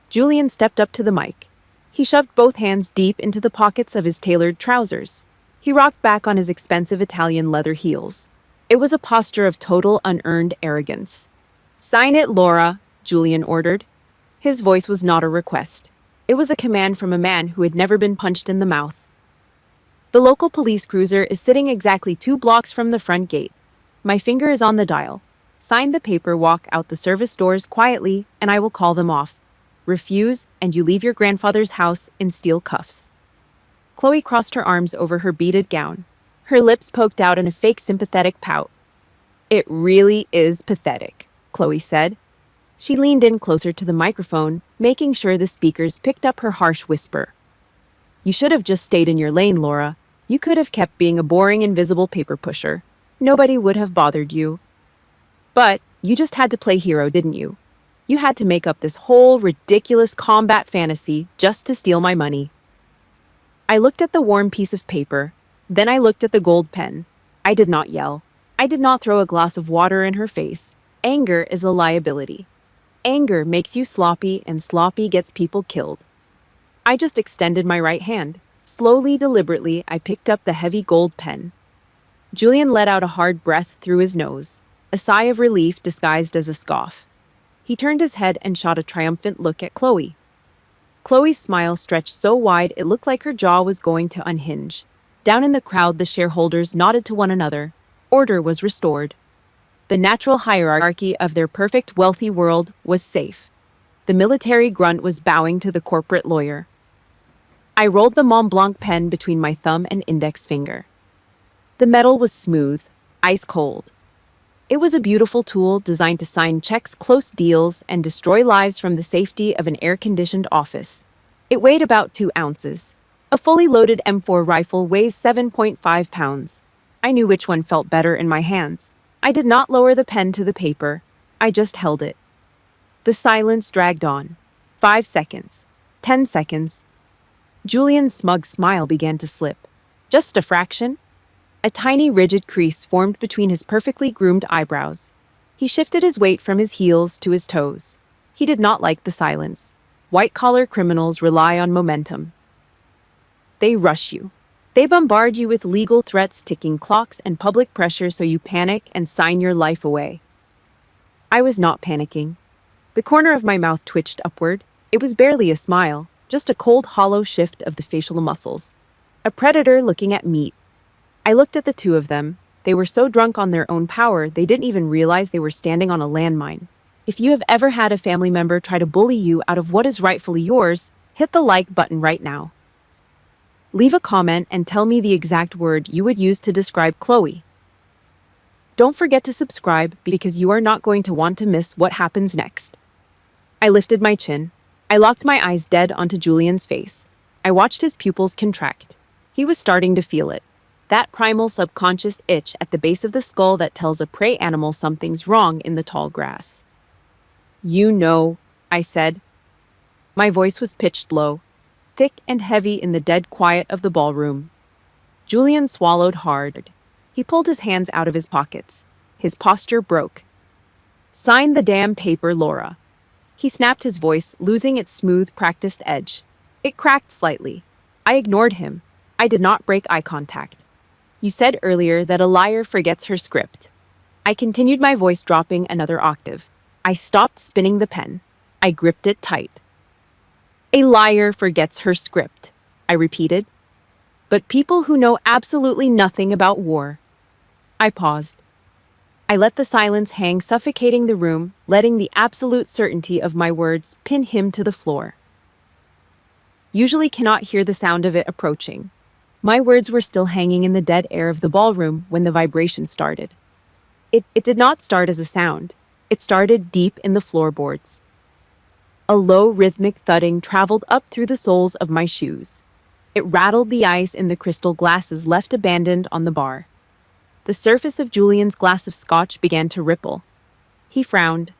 Julian stepped up to the mic. He shoved both hands deep into the pockets of his tailored trousers. He rocked back on his expensive Italian leather heels. It was a posture of total unearned arrogance. "Sign it, Laura," Julian ordered. His voice was not a request. It was a command from a man who had never been punched in the mouth. "The local police cruiser is sitting exactly 2 blocks from the front gate. My finger is on the dial. Sign the paper, walk out the service doors quietly, and I will call them off. Refuse, and you leave your grandfather's house in steel cuffs." Chloe crossed her arms over her beaded gown. Her lips poked out in a fake sympathetic pout. "It really is pathetic," Chloe said. She leaned in closer to the microphone, making sure the speakers picked up her harsh whisper. "You should have just stayed in your lane, Laura. You could have kept being a boring, invisible paper pusher. Nobody would have bothered you. But you just had to play hero, didn't you? You had to make up this whole ridiculous combat fantasy just to steal my money." I looked at the warm piece of paper. Then I looked at the gold pen. I did not yell. I did not throw a glass of water in her face. Anger is a liability. Anger makes you sloppy, and sloppy gets people killed. I just extended my right hand. Slowly, deliberately, I picked up the heavy gold pen. Julian let out a hard breath through his nose, a sigh of relief disguised as a scoff. He turned his head and shot a triumphant look at Chloe. Chloe's smile stretched so wide it looked like her jaw was going to unhinge. Down in the crowd, the shareholders nodded to one another. Order was restored. The natural hierarchy of their perfect, wealthy world was safe. The military grunt was bowing to the corporate lawyer. I rolled the Mont Blanc pen between my thumb and index finger. The metal was smooth, ice cold. It was a beautiful tool designed to sign checks, close deals, and destroy lives from the safety of an air-conditioned office. It weighed about 2 ounces. A fully loaded M4 rifle weighs 7.5 pounds. I knew which one felt better in my hands. I did not lower the pen to the paper. I just held it. The silence dragged on. 5 seconds. 10 seconds. Julian's smug smile began to slip. Just a fraction. A tiny rigid crease formed between his perfectly groomed eyebrows. He shifted his weight from his heels to his toes. He did not like the silence. White-collar criminals rely on momentum. They rush you. They bombard you with legal threats, ticking clocks, and public pressure so you panic and sign your life away. I was not panicking. The corner of my mouth twitched upward. It was barely a smile, just a cold, hollow shift of the facial muscles. A predator looking at meat. I looked at the two of them. They were so drunk on their own power, they didn't even realize they were standing on a landmine. If you have ever had a family member try to bully you out of what is rightfully yours, hit the like button right now. Leave a comment and tell me the exact word you would use to describe Chloe. Don't forget to subscribe because you are not going to want to miss what happens next. I lifted my chin. I locked my eyes dead onto Julian's face. I watched his pupils contract. He was starting to feel it. That primal subconscious itch at the base of the skull that tells a prey animal something's wrong in the tall grass. "You know," I said. My voice was pitched low, thick and heavy in the dead quiet of the ballroom. Julian swallowed hard. He pulled his hands out of his pockets. His posture broke. "Sign the damn paper, Laura." He snapped, his voice losing its smooth, practiced edge. It cracked slightly. I ignored him. I did not break eye contact. "You said earlier that a liar forgets her script." I continued, my voice dropping another octave. I stopped spinning the pen. I gripped it tight. "A liar forgets her script," I repeated. "But people who know absolutely nothing about war." I paused. I let the silence hang, suffocating the room, letting the absolute certainty of my words pin him to the floor. Usually cannot hear the sound of it approaching. My words were still hanging in the dead air of the ballroom when the vibration started. It did not start as a sound. It started deep in the floorboards. A low, rhythmic thudding traveled up through the soles of my shoes. It rattled the ice in the crystal glasses left abandoned on the bar. The surface of Julian's glass of scotch began to ripple. He frowned.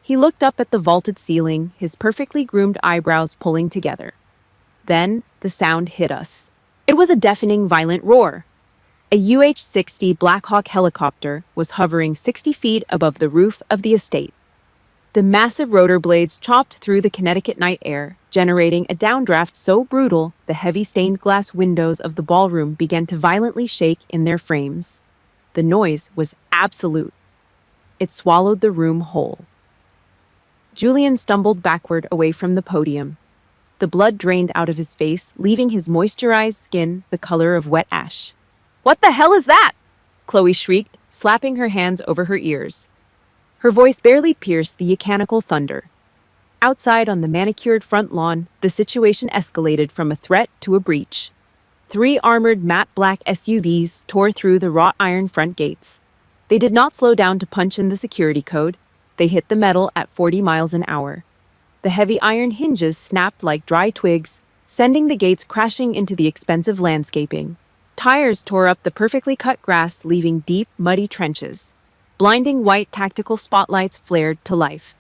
He looked up at the vaulted ceiling, his perfectly groomed eyebrows pulling together. Then, the sound hit us. It was a deafening, violent roar. A UH-60 Black Hawk helicopter was hovering 60 feet above the roof of the estate. The massive rotor blades chopped through the Connecticut night air, generating a downdraft so brutal the heavy stained glass windows of the ballroom began to violently shake in their frames. The noise was absolute. It swallowed the room whole. Julian stumbled backward away from the podium. The blood drained out of his face, leaving his moisturized skin the color of wet ash. "What the hell is that?" Chloe shrieked, slapping her hands over her ears. Her voice barely pierced the mechanical thunder. Outside on the manicured front lawn, the situation escalated from a threat to a breach. 3 armored matte black SUVs tore through the wrought iron front gates. They did not slow down to punch in the security code. They hit the metal at 40 miles an hour. The heavy iron hinges snapped like dry twigs, sending the gates crashing into the expensive landscaping. Tires tore up the perfectly cut grass, leaving deep, muddy trenches. Blinding white tactical spotlights flared to life.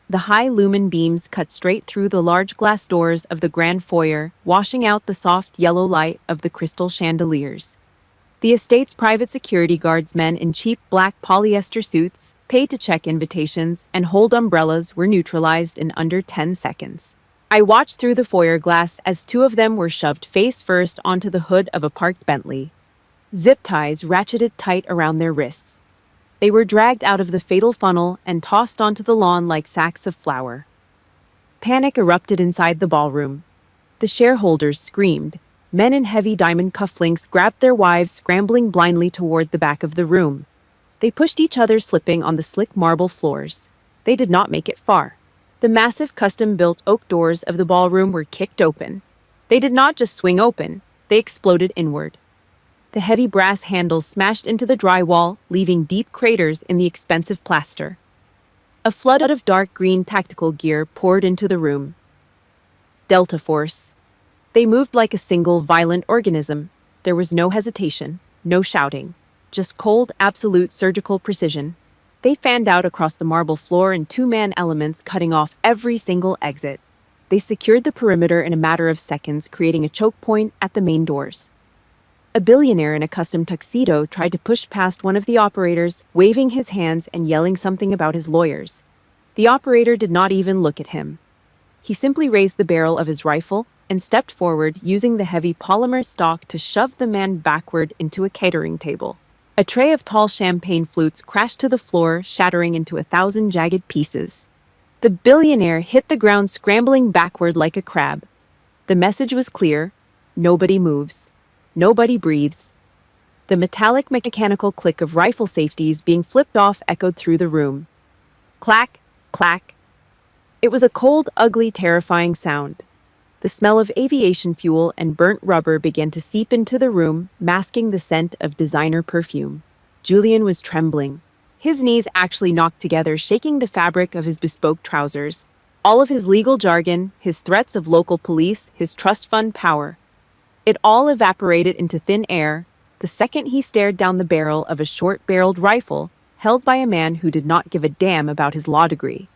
The high lumen beams cut straight through the large glass doors of the grand foyer, washing out the soft yellow light of the crystal chandeliers. The estate's private security guards, men in cheap black polyester suits, paid to check invitations and hold umbrellas, were neutralized in under 10 seconds. I watched through the foyer glass as 2 of them were shoved face first onto the hood of a parked Bentley. Zip ties ratcheted tight around their wrists. They were dragged out of the fatal funnel and tossed onto the lawn like sacks of flour. Panic erupted inside the ballroom. The shareholders screamed. Men in heavy diamond cufflinks grabbed their wives, scrambling blindly toward the back of the room. They pushed each other, slipping on the slick marble floors. They did not make it far. The massive custom-built oak doors of the ballroom were kicked open. They did not just swing open, they exploded inward. The heavy brass handles smashed into the drywall, leaving deep craters in the expensive plaster. A flood of dark green tactical gear poured into the room. Delta Force. They moved like a single violent organism. There was no hesitation, no shouting, just cold, absolute surgical precision. They fanned out across the marble floor in 2-man elements, cutting off every single exit. They secured the perimeter in a matter of seconds, creating a choke point at the main doors. A billionaire in a custom tuxedo tried to push past one of the operators, waving his hands and yelling something about his lawyers. The operator did not even look at him. He simply raised the barrel of his rifle and stepped forward, using the heavy polymer stock to shove the man backward into a catering table. A tray of tall champagne flutes crashed to the floor, shattering into 1,000 jagged pieces. The billionaire hit the ground, scrambling backward like a crab. The message was clear: nobody moves. Nobody breathes. The metallic mechanical click of rifle safeties being flipped off echoed through the room. Clack, clack. It was a cold, ugly, terrifying sound. The smell of aviation fuel and burnt rubber began to seep into the room, masking the scent of designer perfume. Julian was trembling. His knees actually knocked together, shaking the fabric of his bespoke trousers. All of his legal jargon, his threats of local police, his trust fund power. It all evaporated into thin air the second he stared down the barrel of a short-barreled rifle held by a man who did not give a damn about his law degree.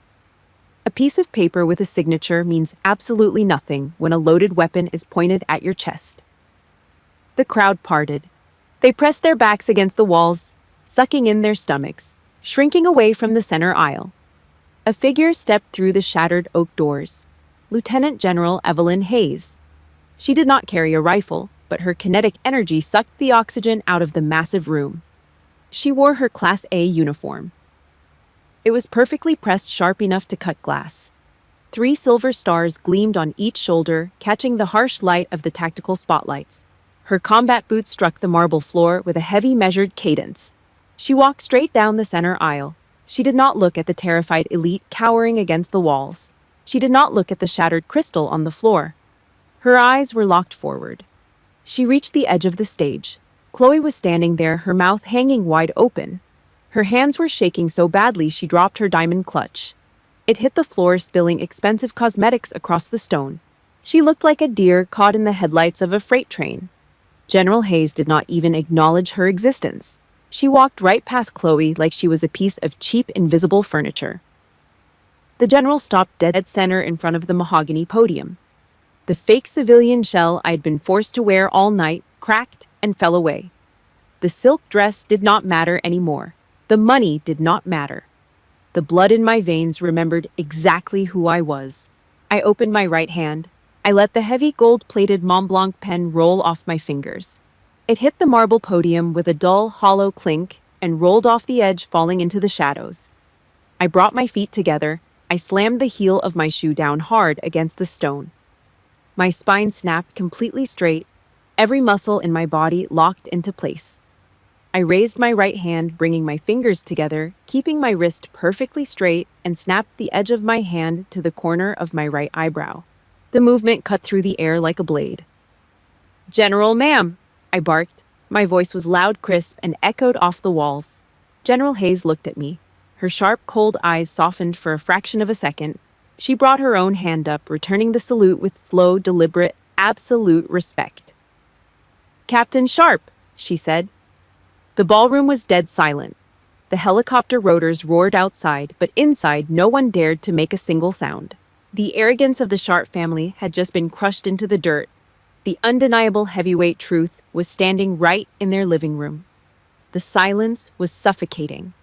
A piece of paper with a signature means absolutely nothing when a loaded weapon is pointed at your chest. The crowd parted. They pressed their backs against the walls, sucking in their stomachs, shrinking away from the center aisle. A figure stepped through the shattered oak doors. Lieutenant General Evelyn Hayes. She did not carry a rifle, but her kinetic energy sucked the oxygen out of the massive room. She wore her Class A uniform. It was perfectly pressed, sharp enough to cut glass. 3 silver stars gleamed on each shoulder, catching the harsh light of the tactical spotlights. Her combat boots struck the marble floor with a heavy, measured cadence. She walked straight down the center aisle. She did not look at the terrified elite cowering against the walls. She did not look at the shattered crystal on the floor. Her eyes were locked forward. She reached the edge of the stage. Chloe was standing there, her mouth hanging wide open. Her hands were shaking so badly she dropped her diamond clutch. It hit the floor, spilling expensive cosmetics across the stone. She looked like a deer caught in the headlights of a freight train. General Hayes did not even acknowledge her existence. She walked right past Chloe like she was a piece of cheap, invisible furniture. The general stopped dead center in front of the mahogany podium. The fake civilian shell I'd been forced to wear all night cracked and fell away. The silk dress did not matter anymore. The money did not matter. The blood in my veins remembered exactly who I was. I opened my right hand. I let the heavy gold-plated Mont Blanc pen roll off my fingers. It hit the marble podium with a dull, hollow clink and rolled off the edge, falling into the shadows. I brought my feet together. I slammed the heel of my shoe down hard against the stone. My spine snapped completely straight, every muscle in my body locked into place. I raised my right hand, bringing my fingers together, keeping my wrist perfectly straight, and snapped the edge of my hand to the corner of my right eyebrow. The movement cut through the air like a blade. "General, ma'am!" I barked. My voice was loud, crisp, and echoed off the walls. General Hayes looked at me. Her sharp, cold eyes softened for a fraction of a second. She brought her own hand up, returning the salute with slow, deliberate, absolute respect. "Captain Sharp," she said. The ballroom was dead silent. The helicopter rotors roared outside, but inside no one dared to make a single sound. The arrogance of the Sharp family had just been crushed into the dirt. The undeniable heavyweight truth was standing right in their living room. The silence was suffocating.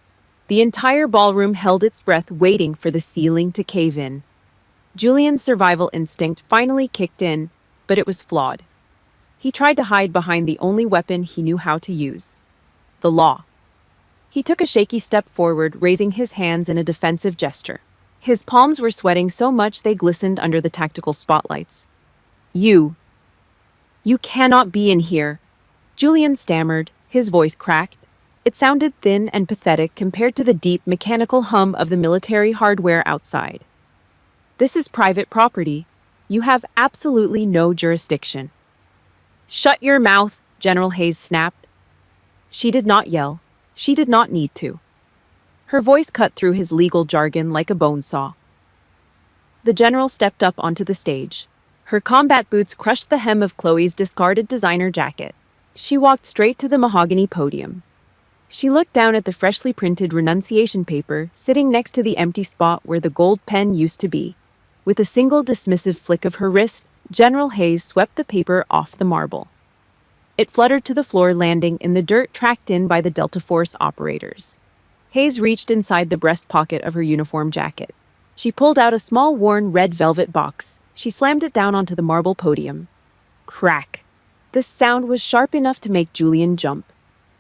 The entire ballroom held its breath, waiting for the ceiling to cave in. Julian's survival instinct finally kicked in, but it was flawed. He tried to hide behind the only weapon he knew how to use: the law. He took a shaky step forward, raising his hands in a defensive gesture. His palms were sweating so much they glistened under the tactical spotlights. You cannot be in here," Julian stammered, his voice cracked. It sounded thin and pathetic compared to the deep, mechanical hum of the military hardware outside. "This is private property. You have absolutely no jurisdiction." "Shut your mouth," General Hayes snapped. She did not yell. She did not need to. Her voice cut through his legal jargon like a bone saw. The general stepped up onto the stage. Her combat boots crushed the hem of Chloe's discarded designer jacket. She walked straight to the mahogany podium. She looked down at the freshly printed renunciation paper sitting next to the empty spot where the gold pen used to be. With a single dismissive flick of her wrist, General Hayes swept the paper off the marble. It fluttered to the floor, landing in the dirt tracked in by the Delta Force operators. Hayes reached inside the breast pocket of her uniform jacket. She pulled out a small, worn red velvet box. She slammed it down onto the marble podium. Crack. The sound was sharp enough to make Julian jump.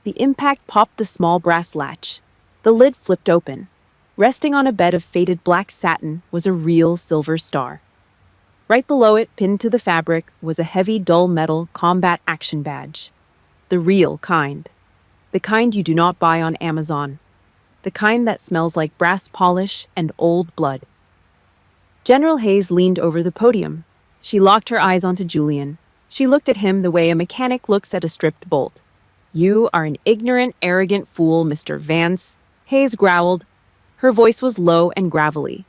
The impact popped the small brass latch. The lid flipped open. Resting on a bed of faded black satin was a real silver star. Right below it, pinned to the fabric, was a heavy, dull metal combat action badge. The real kind. The kind you do not buy on Amazon. The kind that smells like brass polish and old blood. General Hayes leaned over the podium. She locked her eyes onto Julian. She looked at him the way a mechanic looks at a stripped bolt. "You are an ignorant, arrogant fool, Mr. Vance," Hayes growled. Her voice was low and gravelly.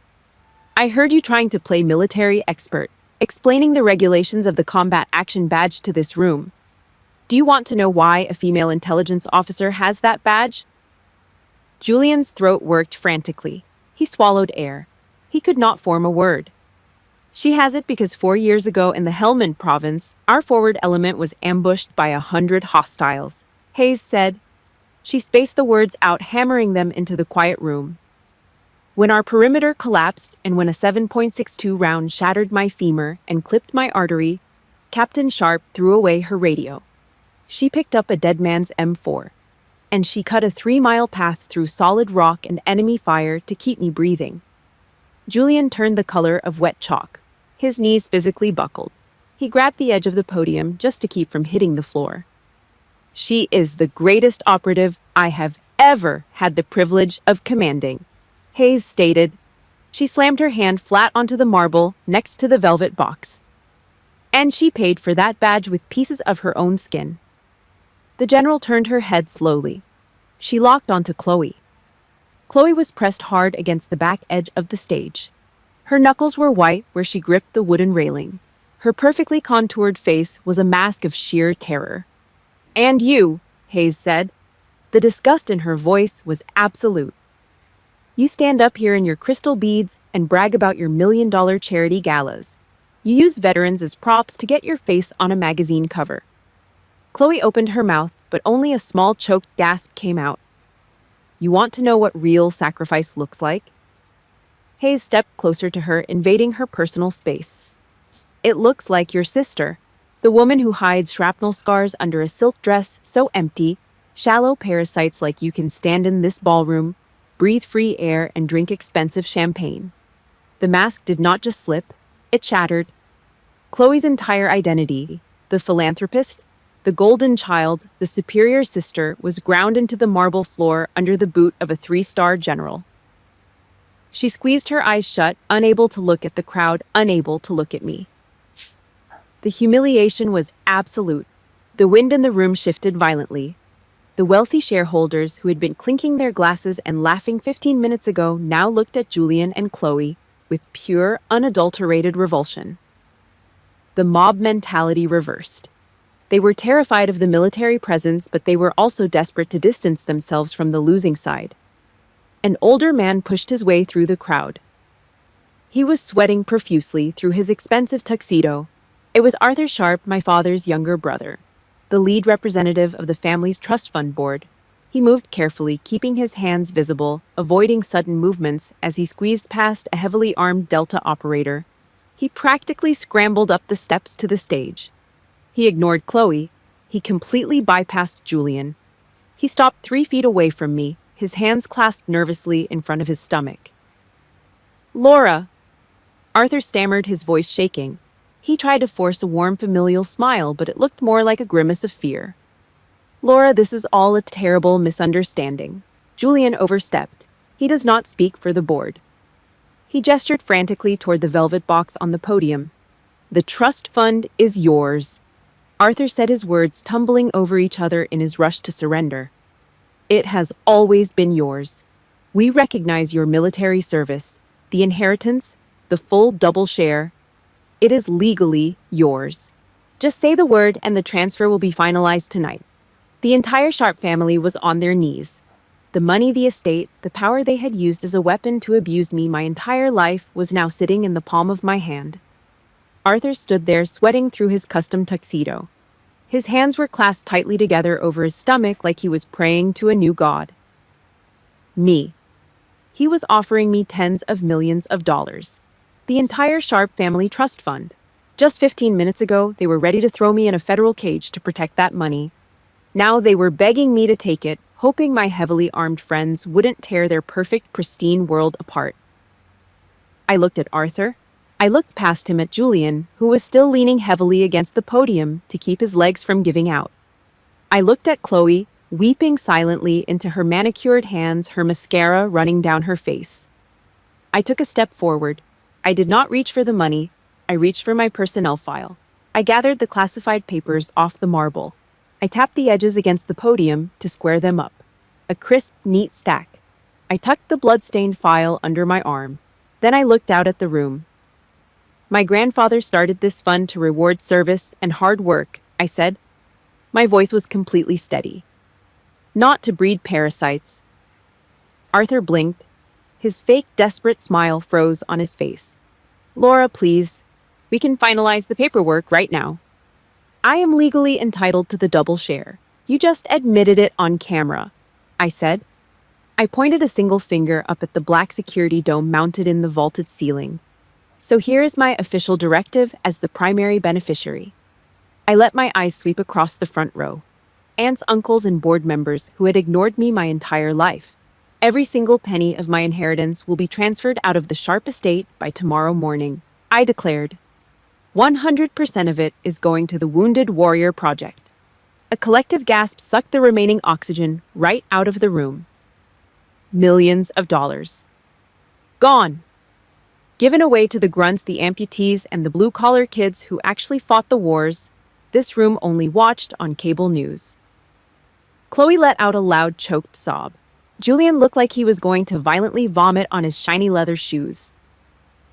"I heard you trying to play military expert, explaining the regulations of the combat action badge to this room. Do you want to know why a female intelligence officer has that badge?" Julian's throat worked frantically. He swallowed air. He could not form a word. "She has it because 4 years ago in the Helmand province, our forward element was ambushed by 100 hostiles," Hayes said. She spaced the words out, hammering them into the quiet room. "When our perimeter collapsed and when a 7.62 round shattered my femur and clipped my artery, Captain Sharp threw away her radio. She picked up a dead man's M4, and she cut a 3-mile path through solid rock and enemy fire to keep me breathing." Julian turned the color of wet chalk. His knees physically buckled. He grabbed the edge of the podium just to keep from hitting the floor. "She is the greatest operative I have ever had the privilege of commanding," Hayes stated. She slammed her hand flat onto the marble next to the velvet box. "And she paid for that badge with pieces of her own skin." The general turned her head slowly. She locked onto Chloe. Chloe was pressed hard against the back edge of the stage. Her knuckles were white where she gripped the wooden railing. Her perfectly contoured face was a mask of sheer terror. "And you," Hayes said. The disgust in her voice was absolute. You stand up here in your crystal beads and brag about your $1 million charity galas. You use veterans as props to get your face on a magazine cover. Chloe opened her mouth, but only a small choked gasp came out. You want to know what real sacrifice looks like? Hayes stepped closer to her, invading her personal space. It looks like your sister, the woman who hides shrapnel scars under a silk dress so empty, shallow parasites like you can stand in this ballroom, breathe free air, and drink expensive champagne. The mask did not just slip, it shattered. Chloe's entire identity, the philanthropist, the golden child, the superior sister, was ground into the marble floor under the boot of a 3-star general. She squeezed her eyes shut, unable to look at the crowd, unable to look at me. The humiliation was absolute. The wind in the room shifted violently. The wealthy shareholders who had been clinking their glasses and laughing 15 minutes ago now looked at Julian and Chloe with pure, unadulterated revulsion. The mob mentality reversed. They were terrified of the military presence, but they were also desperate to distance themselves from the losing side. An older man pushed his way through the crowd. He was sweating profusely through his expensive tuxedo. It was Arthur Sharp, my father's younger brother, the lead representative of the family's trust fund board. He moved carefully, keeping his hands visible, avoiding sudden movements as he squeezed past a heavily armed Delta operator. He practically scrambled up the steps to the stage. He ignored Chloe. He completely bypassed Julian. He stopped 3 feet away from me, his hands clasped nervously in front of his stomach. "Laura!" Arthur stammered, his voice shaking. He tried to force a warm, familial smile, but it looked more like a grimace of fear. "Laura, this is all a terrible misunderstanding." Julian overstepped. He does not speak for the board. He gestured frantically toward the velvet box on the podium. "The trust fund is yours." Arthur said, his words tumbling over each other in his rush to surrender. "It has always been yours. We recognize your military service, the inheritance, the full double share. It is legally yours. Just say the word and the transfer will be finalized tonight." The entire Sharp family was on their knees. The money, the estate, the power they had used as a weapon to abuse me my entire life was now sitting in the palm of my hand. Arthur stood there, sweating through his custom tuxedo. His hands were clasped tightly together over his stomach like he was praying to a new god. Me. He was offering me tens of millions of dollars. The entire Sharp family trust fund. Just 15 minutes ago, they were ready to throw me in a federal cage to protect that money. Now they were begging me to take it, hoping my heavily armed friends wouldn't tear their perfect, pristine world apart. I looked at Arthur. I looked past him at Julian, who was still leaning heavily against the podium to keep his legs from giving out. I looked at Chloe, weeping silently into her manicured hands, her mascara running down her face. I took a step forward. I did not reach for the money. I reached for my personnel file. I gathered the classified papers off the marble. I tapped the edges against the podium to square them up. A crisp, neat stack. I tucked the blood-stained file under my arm. Then I looked out at the room. "My grandfather started this fund to reward service and hard work," I said. My voice was completely steady. "Not to breed parasites." Arthur blinked. His fake, desperate smile froze on his face. "Laura, please. We can finalize the paperwork right now. I am legally entitled to the double share. You just admitted it on camera," I said. I pointed a single finger up at the black security dome mounted in the vaulted ceiling. "So here is my official directive as the primary beneficiary." I let my eyes sweep across the front row. Aunts, uncles, and board members who had ignored me my entire life. Every single penny of my inheritance will be transferred out of the Sharp estate by tomorrow morning, I declared. 100% of it is going to the Wounded Warrior Project. A collective gasp sucked the remaining oxygen right out of the room. Millions of dollars. Gone. Given away to the grunts, the amputees, and the blue-collar kids who actually fought the wars, this room only watched on cable news. Chloe let out a loud, choked sob. Julian looked like he was going to violently vomit on his shiny leather shoes.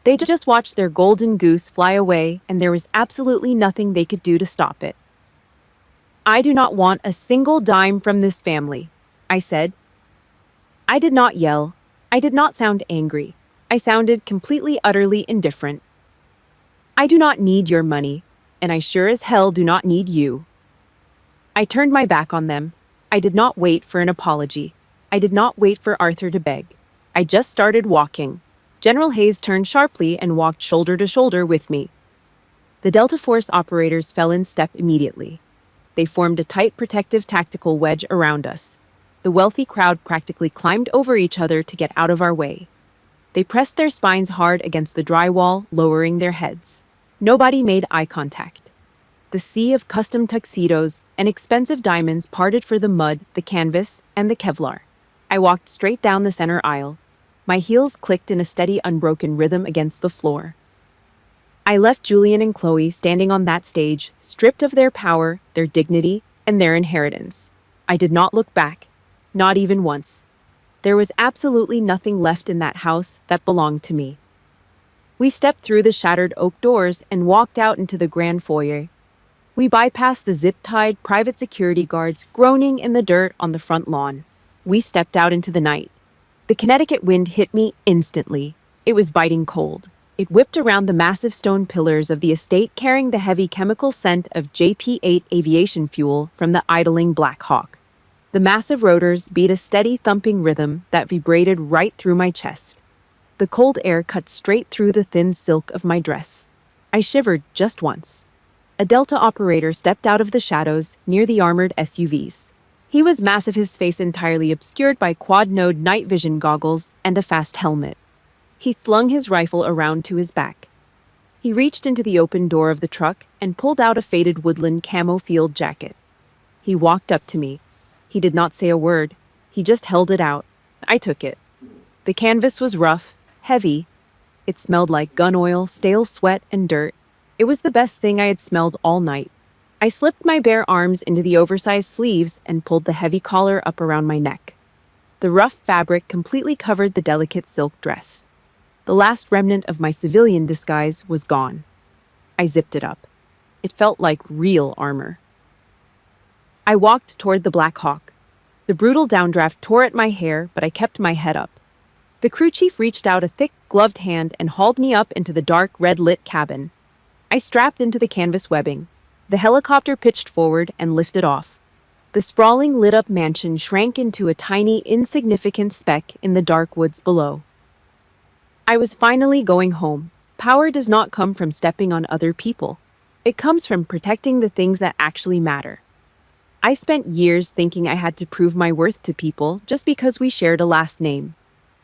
They just watched their golden goose fly away, and there was absolutely nothing they could do to stop it. "I do not want a single dime from this family," I said. I did not yell. I did not sound angry. I sounded completely, utterly indifferent. I do not need your money, and I sure as hell do not need you. I turned my back on them. I did not wait for an apology. I did not wait for Arthur to beg. I just started walking. General Hayes turned sharply and walked shoulder to shoulder with me. The Delta Force operators fell in step immediately. They formed a tight protective tactical wedge around us. The wealthy crowd practically climbed over each other to get out of our way. They pressed their spines hard against the drywall, lowering their heads. Nobody made eye contact. The sea of custom tuxedos and expensive diamonds parted for the mud, the canvas, and the Kevlar. I walked straight down the center aisle. My heels clicked in a steady, unbroken rhythm against the floor. I left Julian and Chloe standing on that stage, stripped of their power, their dignity, and their inheritance. I did not look back, not even once. There was absolutely nothing left in that house that belonged to me. We stepped through the shattered oak doors and walked out into the grand foyer. We bypassed the zip-tied private security guards groaning in the dirt on the front lawn. We stepped out into the night. The Connecticut wind hit me instantly. It was biting cold. It whipped around the massive stone pillars of the estate, carrying the heavy chemical scent of JP-8 aviation fuel from the idling Black Hawk. The massive rotors beat a steady thumping rhythm that vibrated right through my chest. The cold air cut straight through the thin silk of my dress. I shivered just once. A Delta operator stepped out of the shadows near the armored SUVs. He was massive, his face entirely obscured by quad-node night vision goggles and a fast helmet. He slung his rifle around to his back. He reached into the open door of the truck and pulled out a faded woodland camo field jacket. He walked up to me. He did not say a word. He just held it out. I took it. The canvas was rough, heavy. It smelled like gun oil, stale sweat, and dirt. It was the best thing I had smelled all night. I slipped my bare arms into the oversized sleeves and pulled the heavy collar up around my neck. The rough fabric completely covered the delicate silk dress. The last remnant of my civilian disguise was gone. I zipped it up. It felt like real armor. I walked toward the Black Hawk. The brutal downdraft tore at my hair, but I kept my head up. The crew chief reached out a thick, gloved hand and hauled me up into the dark, red-lit cabin. I strapped into the canvas webbing. The helicopter pitched forward and lifted off. The sprawling, lit-up mansion shrank into a tiny, insignificant speck in the dark woods below. I was finally going home. Power does not come from stepping on other people. It comes from protecting the things that actually matter. I spent years thinking I had to prove my worth to people just because we shared a last name.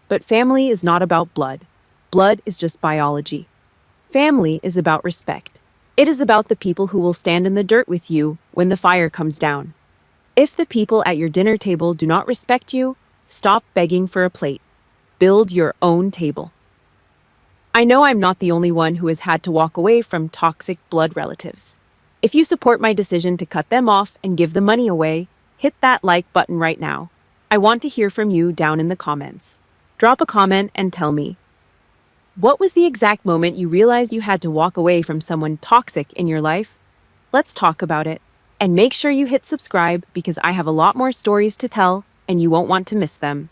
But family is not about blood. Blood is just biology. Family is about respect. It is about the people who will stand in the dirt with you when the fire comes down. If the people at your dinner table do not respect you, stop begging for a plate. Build your own table. I know I'm not the only one who has had to walk away from toxic blood relatives. If you support my decision to cut them off and give the money away, hit that like button right now. I want to hear from you down in the comments. Drop a comment and tell me, what was the exact moment you realized you had to walk away from someone toxic in your life? Let's talk about it. And make sure you hit subscribe because I have a lot more stories to tell and you won't want to miss them.